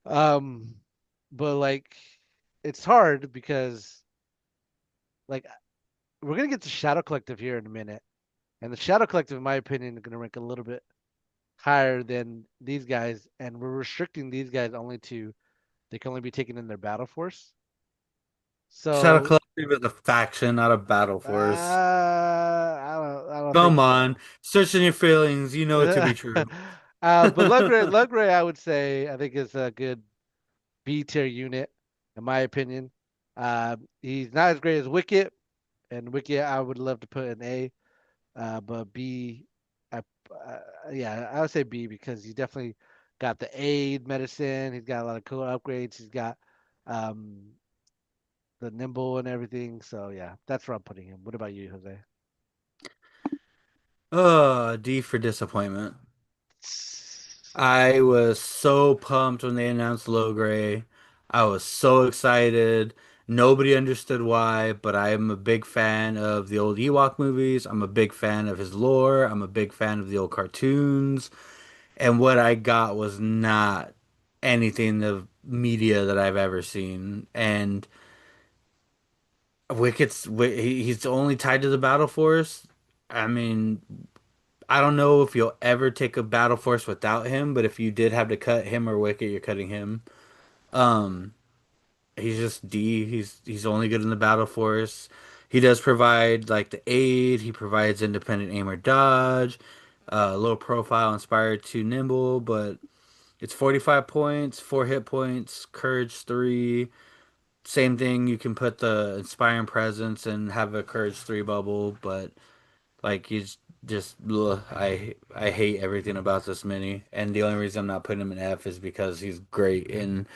Um, but like it's hard because like we're gonna get to Shadow Collective here in a minute, and the Shadow Collective, in my opinion, is gonna rank a little bit higher than these guys, and we're restricting these guys only to they can only be taken in their battle force. Shadow So Collective is a faction, not a Battle Force. I don't think Come on, so. searching your feelings, you know it to be true. But Lugray, I would say I think is a good B tier unit, in my opinion. He's not as great as Wicket, and Wicket I would love to put in A, but B, I, yeah, I would say B because he's definitely got the aid medicine. He's got a lot of cool upgrades. He's got um, the nimble and everything. So yeah, that's where I'm putting him. What about you, Jose? D for disappointment. I was so pumped when they announced Logray. I was so excited. Nobody understood why, but I am a big fan of the old Ewok movies. I'm a big fan of his lore. I'm a big fan of the old cartoons. And what I got was not anything of media that I've ever seen. And he's only tied to the Battle Force. I mean, I don't know if you'll ever take a Battle Force without him, but if you did have to cut him or Wicket, you're cutting him. Um, he's just D. He's only good in the Battle Force. He does provide like the aid. He provides independent aim or dodge, low profile, inspired to nimble, but it's 45 points, 4 hit points, courage 3. Same thing. You can put the inspiring presence and have a courage 3 bubble, but like he's just ugh, I hate everything about this mini, and the only reason I'm not putting him in F is because he's great in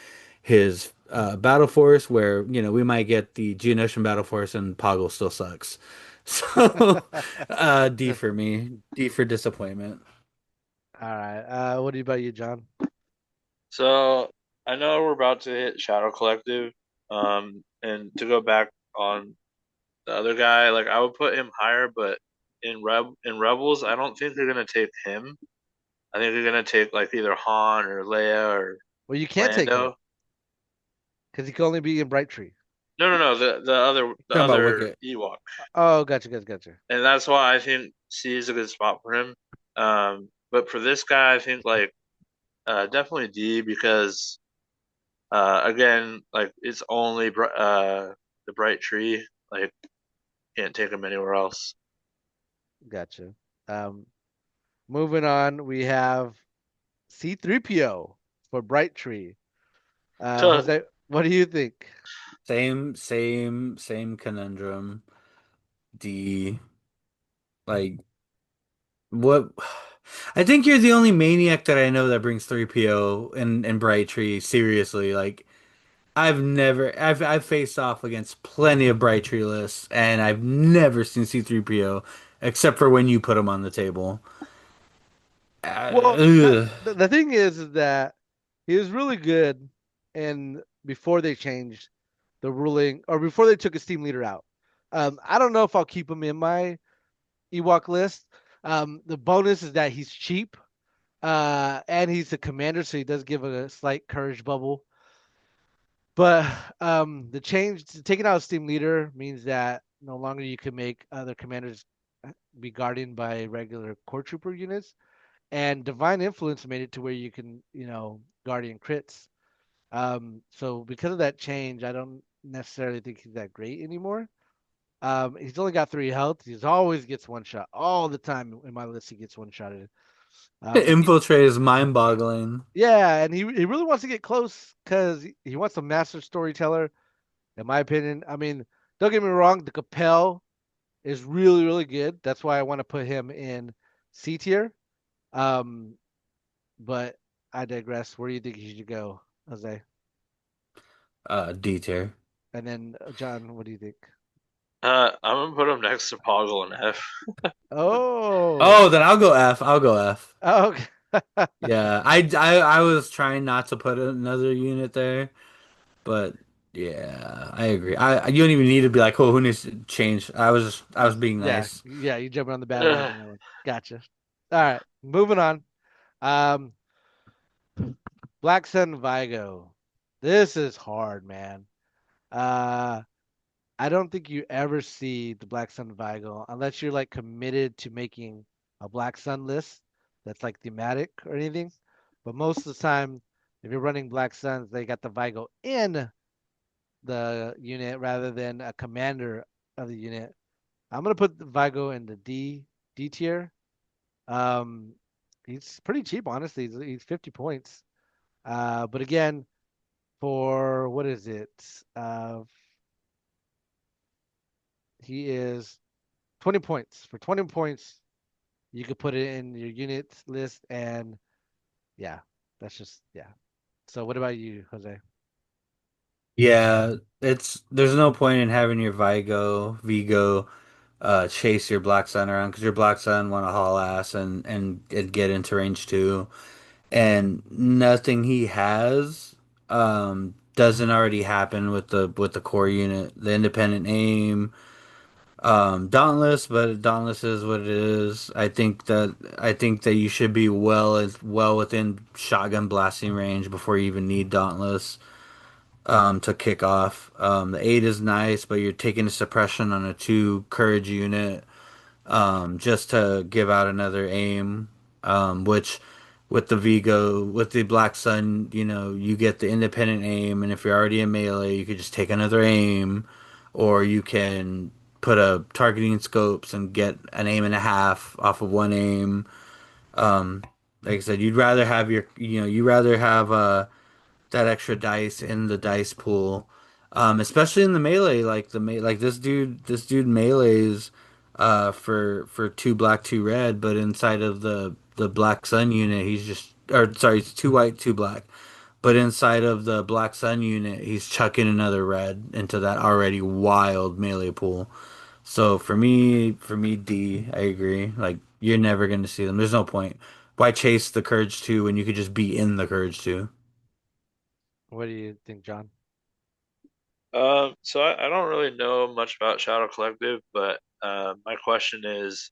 his Battle Force, where we might get the Geonosian Battle Force and Poggle still sucks. So D for me, D for disappointment. All right. What about you, John? So I know we're about to hit Shadow Collective. And to go back on the other guy, like I would put him higher, but in Rebels, I don't think they're gonna take him. I think they're gonna take like either Han or Leia or Well, you can't take him Lando. because he can only be in Bright Tree. No, the Talking about other Wicket. Ewok, Oh, gotcha. and that's why I think C is a good spot for him. But for this guy, I think like definitely D because again, like it's only the Bright Tree. Like can't take him anywhere else. Gotcha. Um, moving on, we have C3PO for Bright Tree. So Jose, what do you think? Same conundrum. D, like What? I think you're the only maniac that I know that brings 3PO and Bright Tree seriously. Like I've faced off against plenty of Bright Tree lists, and I've never seen C3PO except for when you put him on the table. Well, Ugh. the thing is that he was really good, and before they changed the ruling, or before they took his team leader out, I don't know if I'll keep him in my Ewok list. The bonus is that he's cheap, and he's a commander, so he does give a slight courage bubble. But the change to taking out his team leader means that no longer you can make other commanders be guardian by regular core trooper units. And Divine Influence made it to where you can, Guardian crits. So because of that change, I don't necessarily think he's that great anymore. He's only got 3 health. He's always gets one shot all the time in my list. He gets one shotted. And Infiltrate is mind-boggling. yeah, and he really wants to get close because he wants a master storyteller. In my opinion, I mean, don't get me wrong, the Capel is really really good. That's why I want to put him in C tier. Um, But I digress. Where do you think he should go, Jose? D tier. And then John, what do you think? I'm gonna put him next to Poggle and F. Oh, Oh, then I'll go F. I'll go F. okay. Yeah, I was trying not to put another unit there, but yeah, I agree. You don't even need to be like, oh, who needs to change? I was being Yeah, nice. yeah, you jumping on the bandwagon on that one. Gotcha. All right, moving on. Um, Black Sun Vigo. This is hard, man. Uh, I don't think you ever see the Black Sun Vigo unless you're like committed to making a Black Sun list that's like thematic or anything. But most of the time, if you're running Black Suns, they got the Vigo in the unit rather than a commander of the unit. I'm gonna put the Vigo in the D tier. Um, he's pretty cheap, honestly. He's 50 points. But again, for what is it? He is 20 points. For 20 points, you could put it in your unit list, and yeah, that's just yeah. So what about you, Jose? Yeah, it's there's no point in having your Vigo, chase your Black Sun around because your Black Sun want to haul ass and get into range two, and nothing he has doesn't already happen with the core unit, the independent aim, Dauntless, but Dauntless is what it is. I think that you should be well within shotgun blasting range before you even need Dauntless to kick off. The 8 is nice, but you're taking a suppression on a 2 courage unit just to give out another aim, which with the Vigo, with the Black Sun, you get the independent aim, and if you're already in melee, you could just take another aim, or you can put a targeting scopes and get an aim and a half off of one aim. Um, like I said, you'd rather have you rather have that extra dice in the dice pool, especially in the melee. Like this dude melees for 2 black 2 red, but inside of the Black Sun unit, he's just or sorry, it's 2 white 2 black. But inside of the Black Sun unit, he's chucking another red into that already wild melee pool. So D, I agree. Like you're never gonna see them. There's no point. Why chase the Courage 2 when you could just be in the Courage 2? What do you think, John? So I don't really know much about Shadow Collective, but my question is,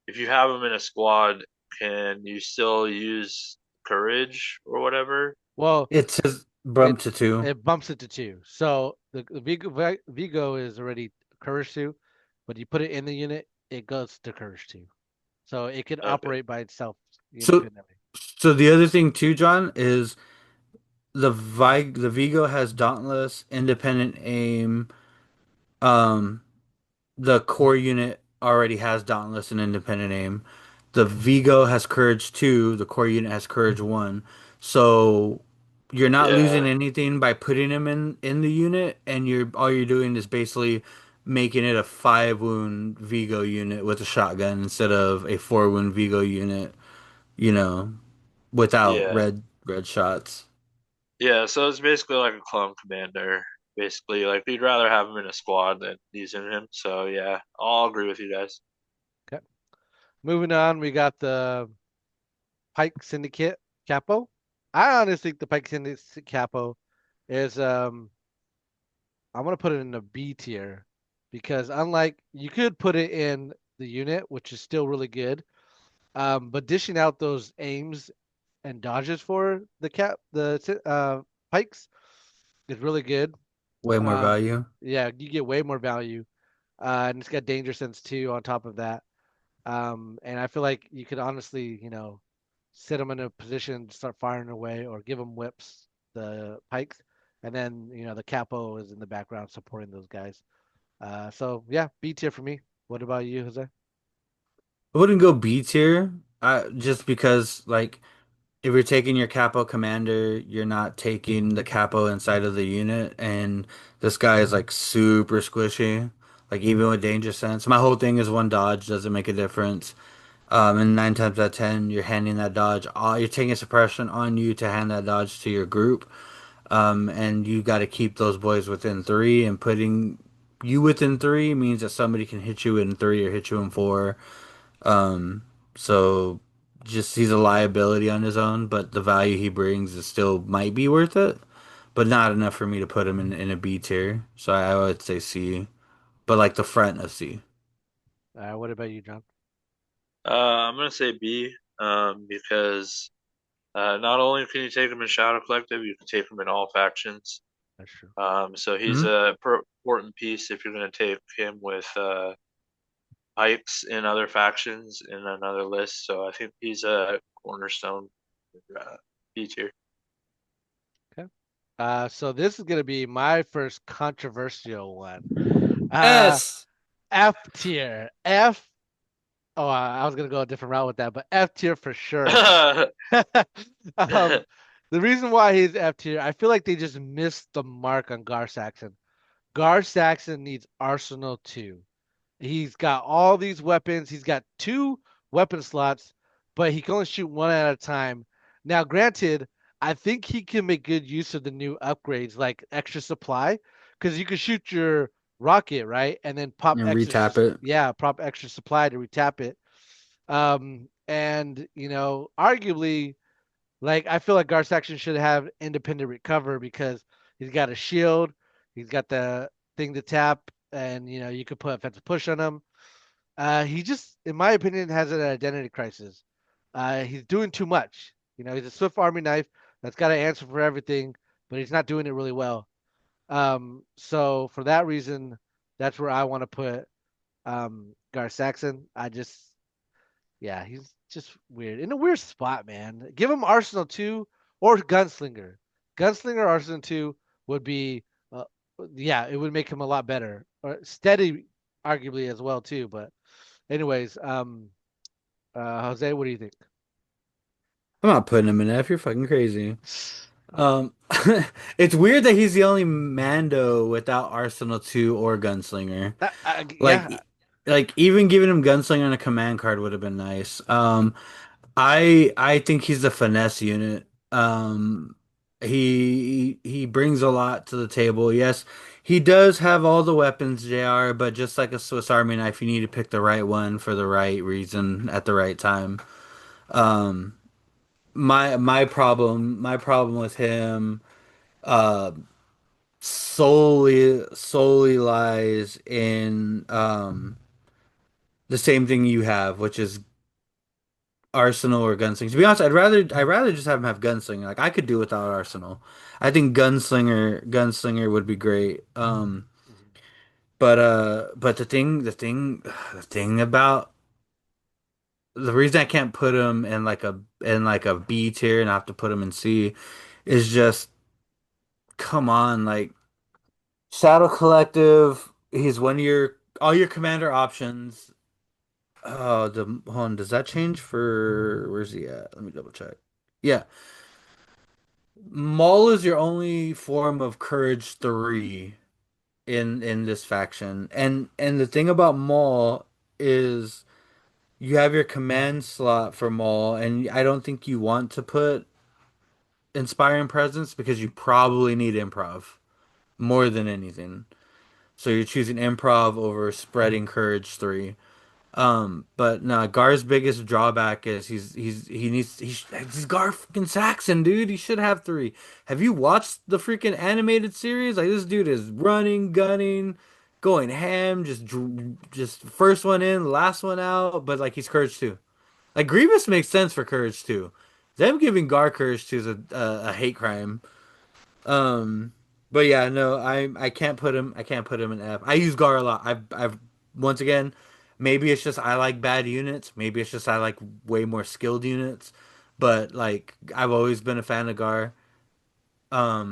if you have them in a squad, can you still use courage or whatever? Well, It says it bump to 2. it bumps it to 2. So the Vigo is already Courage 2, but you put it in the unit, it goes to Courage 2. So it can Okay. operate by itself So independently. so the other thing too, John, is the Vigo has Dauntless, independent aim. Um, the core unit already has Dauntless and independent aim. The Vigo has Courage 2, the core unit has Courage 1. So you're not losing Yeah. anything by putting him in the unit, and you're all you're doing is basically making it a 5 wound Vigo unit with a shotgun instead of a 4 wound Vigo unit, you know, without Yeah. red shots. Yeah, so it's basically like a clone commander. Basically, like you'd rather have him in a squad than using him. So yeah, I'll agree with you guys. Okay. Moving on, we got the Pike Syndicate Capo. I honestly think the Pike Syndicate Capo is I'm gonna put it in the B tier because unlike you could put it in the unit, which is still really good, but dishing out those aims and dodges for the pikes is really good. Way more Um, value. yeah, you get way more value, and it's got danger sense too on top of that. And I feel like you could honestly, sit them in a position to start firing away or give them whips, the pikes, and then the capo is in the background supporting those guys. So yeah, B tier for me. What about you, Jose? I wouldn't go B tier, just because like if you're taking your capo commander, you're not taking the capo inside of the unit, and this guy is like super squishy. Like even with danger sense, my whole thing is one dodge doesn't make a difference. And 9 times out of 10, you're handing that dodge. You're taking suppression on you to hand that dodge to your group. And you got to keep those boys within 3, and putting you within 3 means that somebody can hit you in 3 or hit you in 4. Um, so just he's a liability on his own, but the value he brings is still might be worth it, but not enough for me to put him in a B tier. So I would say C, but like the front of C. What about you, John? I'm gonna say B, because not only can you take him in Shadow Collective, you can take him in all factions. That's true. So he's Hmm. a important piece if you're gonna take him with Pikes in other factions in another list. So I think he's a cornerstone B tier. Okay. So this is gonna be my first controversial one. Uh, S. F tier. F. Oh, I was gonna go a different route with that, but F tier for sure. Um, the reason why he's F tier, I feel like they just missed the mark on Gar Saxon. Gar Saxon needs Arsenal too. He's got all these weapons. He's got two weapon slots, but he can only shoot one at a time. Now, granted, I think he can make good use of the new upgrades like extra supply, because you can shoot your rocket, right? And then pop And extra, retap it. yeah, pop extra supply to retap it. And arguably, like I feel like Gar Saxon should have independent recover because he's got a shield, he's got the thing to tap, and you could put offensive push on him. He just, in my opinion, has an identity crisis. He's doing too much. He's a Swift Army knife that's got to answer for everything, but he's not doing it really well. So for that reason, that's where I want to put Gar Saxon. Yeah, he's just weird. In a weird spot, man. Give him Arsenal 2 or Gunslinger. Gunslinger Arsenal 2 would be, uh, yeah, it would make him a lot better. Or Steady, arguably, as well, too. But, anyways, Jose, what do you think? I'm not putting him in F. You're fucking crazy. Um, it's weird that he's the only Mando without Arsenal 2 or Gunslinger. Yeah, Like even giving him Gunslinger on a command card would have been nice. I think he's the finesse unit. He brings a lot to the table. Yes, he does have all the weapons, JR, but just like a Swiss Army knife, you need to pick the right one for the right reason at the right time. Um, my problem with him uh solely lies in the same thing you have, which is Arsenal or Gunslinger. To be honest, I'd rather just have him have Gunslinger. Like I could do without Arsenal. I think Gunslinger would be great. Mhm. But the thing about the reason I can't put him in like a B tier and I have to put him in C is just come on, like Shadow Collective. He's one of your all your commander options. Oh, hold on, does that change for where's he at? Let me double check. Yeah. Maul is your only form of Courage 3. in this faction. And the thing about Maul is you have your command slot for Maul, and I don't think you want to put inspiring presence because you probably need improv more than anything. So you're choosing improv over spreading courage 3. But no, Gar's biggest drawback is he's Gar fucking Saxon, dude. He should have 3. Have you watched the freaking animated series? Like this dude is running, gunning, going ham, just first one in, last one out. But like he's Courage 2. Like Grievous makes sense for Courage 2. Them giving Gar Courage 2 is a hate crime. Um, but yeah, no, I can't put him. I can't put him in F. I use Gar a lot. I've once again, maybe it's just I like bad units. Maybe it's just I like way more skilled units. But like I've always been a fan of Gar.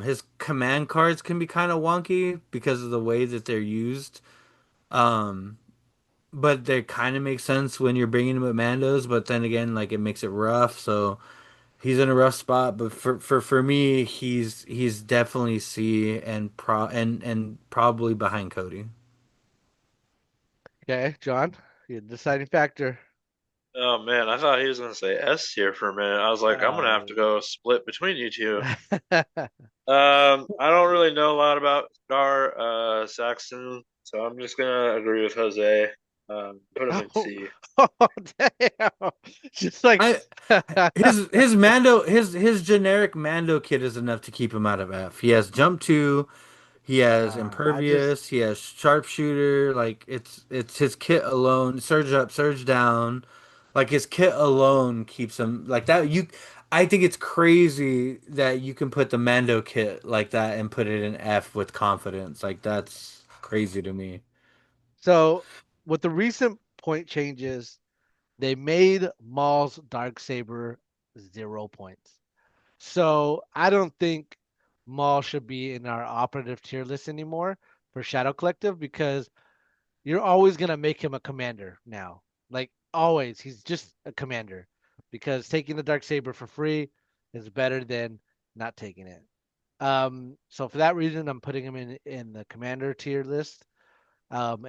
His command cards can be kind of wonky because of the way that they're used. Um, but they kind of make sense when you're bringing him at Mandos. But then again, like it makes it rough. So he's in a rough spot, but for me, he's definitely C and probably behind Cody. Okay, John, you're the deciding factor. Oh man, I thought he was gonna say S tier for a minute. I was like, I'm gonna have to Um, go split between you two. I don't really know a lot about Gar Saxon, so I'm just gonna agree with Jose. Put him in oh, C. oh, damn. Just like I his Mando his generic Mando kit is enough to keep him out of F. He has jump 2, he has I just impervious, he has sharpshooter. Like it's his kit alone. Surge up, surge down. Like his kit alone keeps him like that. I think it's crazy that you can put the Mando kit like that and put it in F with confidence. Like that's crazy to me. so with the recent point changes, they made Maul's dark saber 0 points. So I don't think Maul should be in our operative tier list anymore for Shadow Collective because you're always gonna make him a commander now. Like always, he's just a commander because taking the dark saber for free is better than not taking it. So for that reason, I'm putting him in the commander tier list. And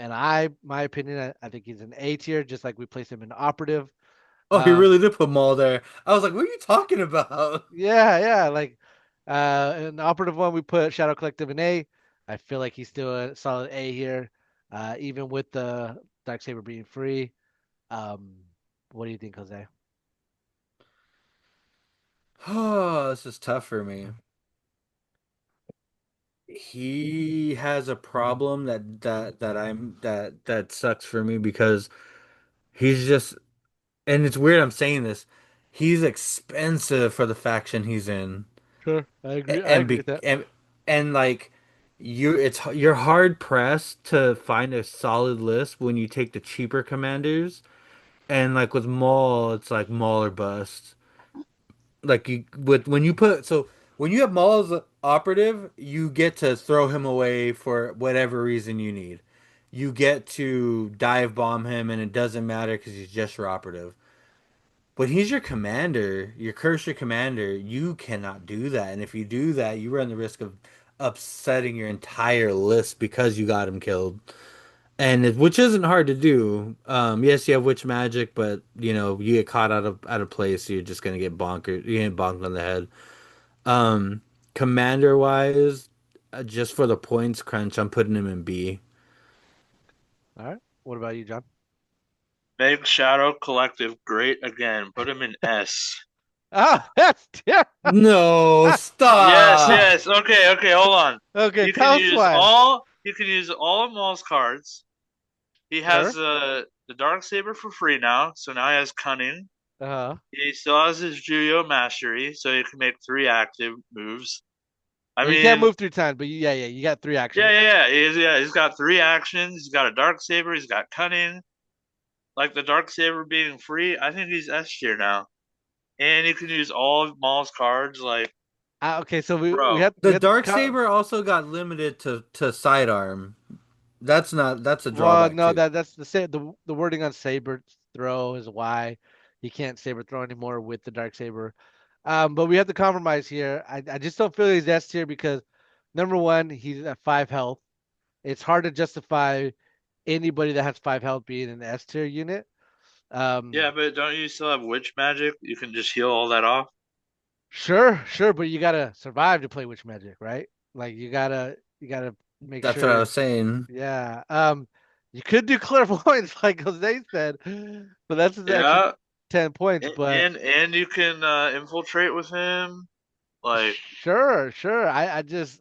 my opinion, I think he's an A tier, just like we place him in operative. Oh, he really Um, did put Maul there. I was like, what are you talking about? yeah, like in the operative one, we put Shadow Collective in A. I feel like he's still a solid A here, even with the dark saber being free. Um, what do you think, Jose? Oh, this is tough for me. He has a problem that sucks for me because he's just and it's weird I'm saying this. He's expensive for the faction he's in. Sure, I agree. I And agree be with that. and like you're hard pressed to find a solid list when you take the cheaper commanders. And like with Maul, it's like Maul or bust. Like you with when you put so when you have Maul as operative, you get to throw him away for whatever reason you need. You get to dive bomb him, and it doesn't matter because he's just your operative. But he's your commander, your cursor commander. You cannot do that, and if you do that, you run the risk of upsetting your entire list because you got him killed. Which isn't hard to do. Yes, you have witch magic, but you get caught out of place, you're just gonna get bonkered. You get bonked on the head. Um, Commander wise, just for the points crunch, I'm putting him in B. All right. What about you, John? Make Shadow Collective great again. Put him in S. Ah, that's yeah. No, Yes, stop. yes. Okay, okay. Hold on. Okay, You can tell us use why. all. You can use all of Maul's cards. He Sure. has the dark saber for free now, so now he has cunning. Uh-huh. He still has his Juyo mastery, so he can make 3 active moves. I Well, you can't mean, move 3 times, but yeah, you got three yeah, actions. yeah, yeah. He's got 3 actions. He's got a dark saber. He's got cunning. Like the dark saber being free, I think he's S tier now, and you can use all of Maul's cards. Like, Okay, so we bro, have we The have to dark saber also got limited to sidearm. That's a well, drawback no, too. that's the wording on saber throw is why he can't saber throw anymore with the dark saber. But we have to compromise here. I just don't feel he's S tier because number one, he's at 5 health. it's hard to justify anybody that has 5 health being an S tier unit. Yeah, but don't you still have witch magic? You can just heal all that off. Sure, but you gotta survive to play witch magic, right? Like you gotta make That's what I sure. was saying. Yeah. You could do clairvoyance like Jose said, but that's an extra Yeah, 10 points. But and you can infiltrate with him. Like, sure. I just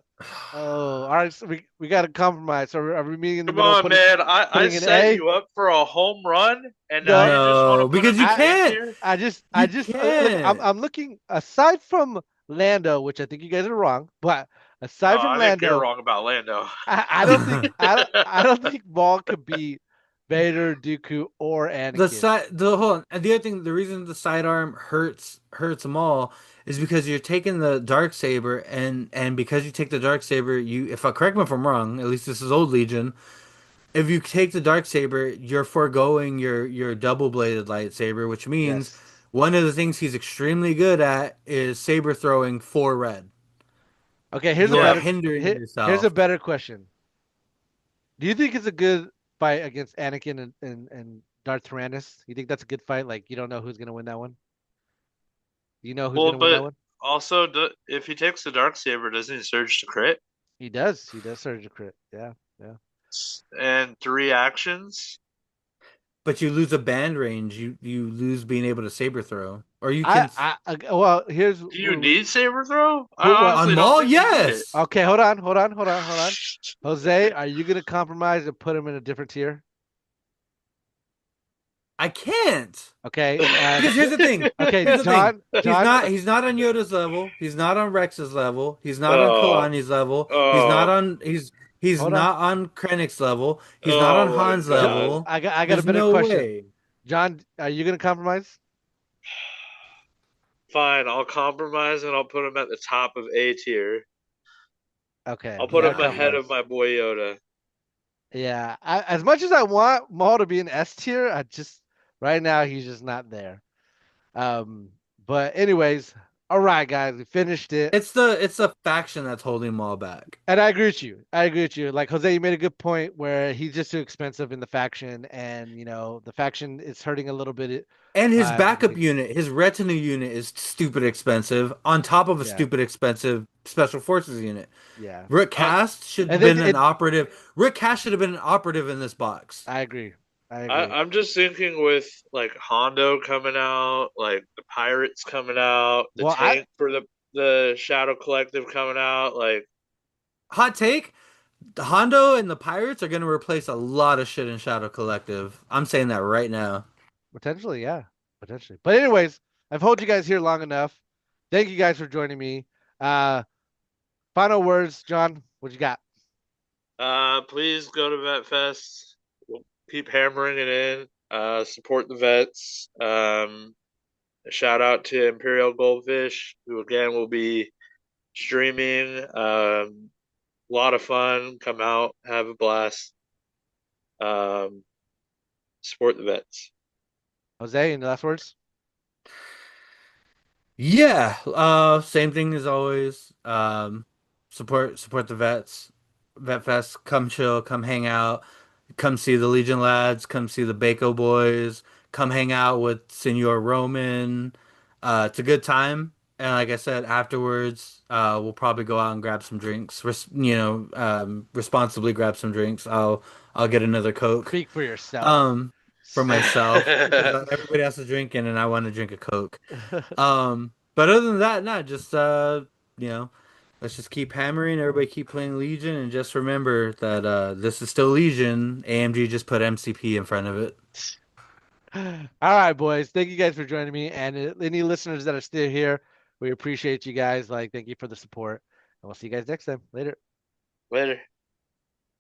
all right. So we got to compromise. So are we meeting in the come middle? on, man! I Putting an set A? you up for a home run, and now No, you just want to No, put him because you in I A can't. tier? I You just look. can't. I'm looking aside from Lando, which I think you guys are wrong. But Oh, aside from I think you're Lando, wrong about Lando. I don't think I don't think Maul could beat Vader, Dooku, or The Anakin. side, the whole, and the other thing, the reason the sidearm hurts them all is because you're taking the dark saber, and because you take the dark saber, you, if I correct me if I'm wrong, at least this is old Legion. If you take the dark saber, you're foregoing your double bladed lightsaber, which means Yes. one of the things he's extremely good at is saber throwing for red. Okay, You are Yeah, hindering here's a yourself. better question. Do you think it's a good fight against Anakin and Darth Tyrannus? You think that's a good fight? Like you don't know who's gonna win that one? You know who's well, gonna win that but one? also, if he takes the dark saber, doesn't he surge to crit? He does. He does surge a crit. Yeah. And 3 actions. But you lose a band range. You lose being able to saber throw, or you can Well, here's Do you need saber throw? I well, on honestly don't Maul. think you need it. Yes. okay, hold on. Jose, are you gonna compromise and put him in a different tier? I can't. Okay. Because here's the thing. Okay, Here's the thing. John. He's not on Yoda's level. He's not on Rex's level. He's not on Oh, Kalani's level. oh, He's Hold on. not on Krennic's level. He's not on oh my Han's God. level. I got a There's better no question. way. John, are you gonna compromise? Fine, I'll compromise and I'll put him at the top of A tier. Okay, I'll you put gotta him ahead compromise. of my boy Yoda. Yeah, as much as I want Maul to be an S tier, I just right now he's just not there. Um, but anyways, all right, guys, we finished it. It's the faction that's holding Maul back. And I agree with you. I agree with you. Like Jose, you made a good point where he's just too expensive in the faction, and the faction is hurting a little bit. And his By backup unit, his retinue unit is stupid expensive on top of a yeah, stupid expensive special forces unit. yeah. Rick I, Cast should And have then been an operative. Rick Cast should have been an operative in this box. I agree. I I agree. I'm just thinking with like Hondo coming out, like the pirates coming out, the Well, I tank for the Shadow Collective coming out, like Hot take: the Hondo and the Pirates are going to replace a lot of shit in Shadow Collective. I'm saying that right now. potentially, yeah, potentially. But anyways, I've held you guys here long enough. Thank you guys for joining me. Uh, Final words, John. What you got? please go to VetFest. We'll keep hammering it in. Support the vets. A shout out to Imperial Goldfish, who again will be streaming. A lot of fun. Come out, have a blast. Um, support the vets. Jose, any last words? Yeah, same thing as always. Support the vets. Vet Fest, come chill, come hang out, come see the Legion lads, come see the Bako boys, come hang out with Senor Roman. It's a good time. And like I said, afterwards, we'll probably go out and grab some drinks. Responsibly grab some drinks. I'll get another Coke. Speak for yourself. Um, for myself because everybody else is drinking and I want to drink a Coke. But other than that, not just you know, let's just keep hammering. Everybody keep playing Legion, and just remember that this is still Legion. AMG just put MCP in front of it. All right, boys. Thank you guys for joining me, and any listeners that are still here, we appreciate you guys. Like, thank you for the support, and we'll see you guys next time. Later. Later.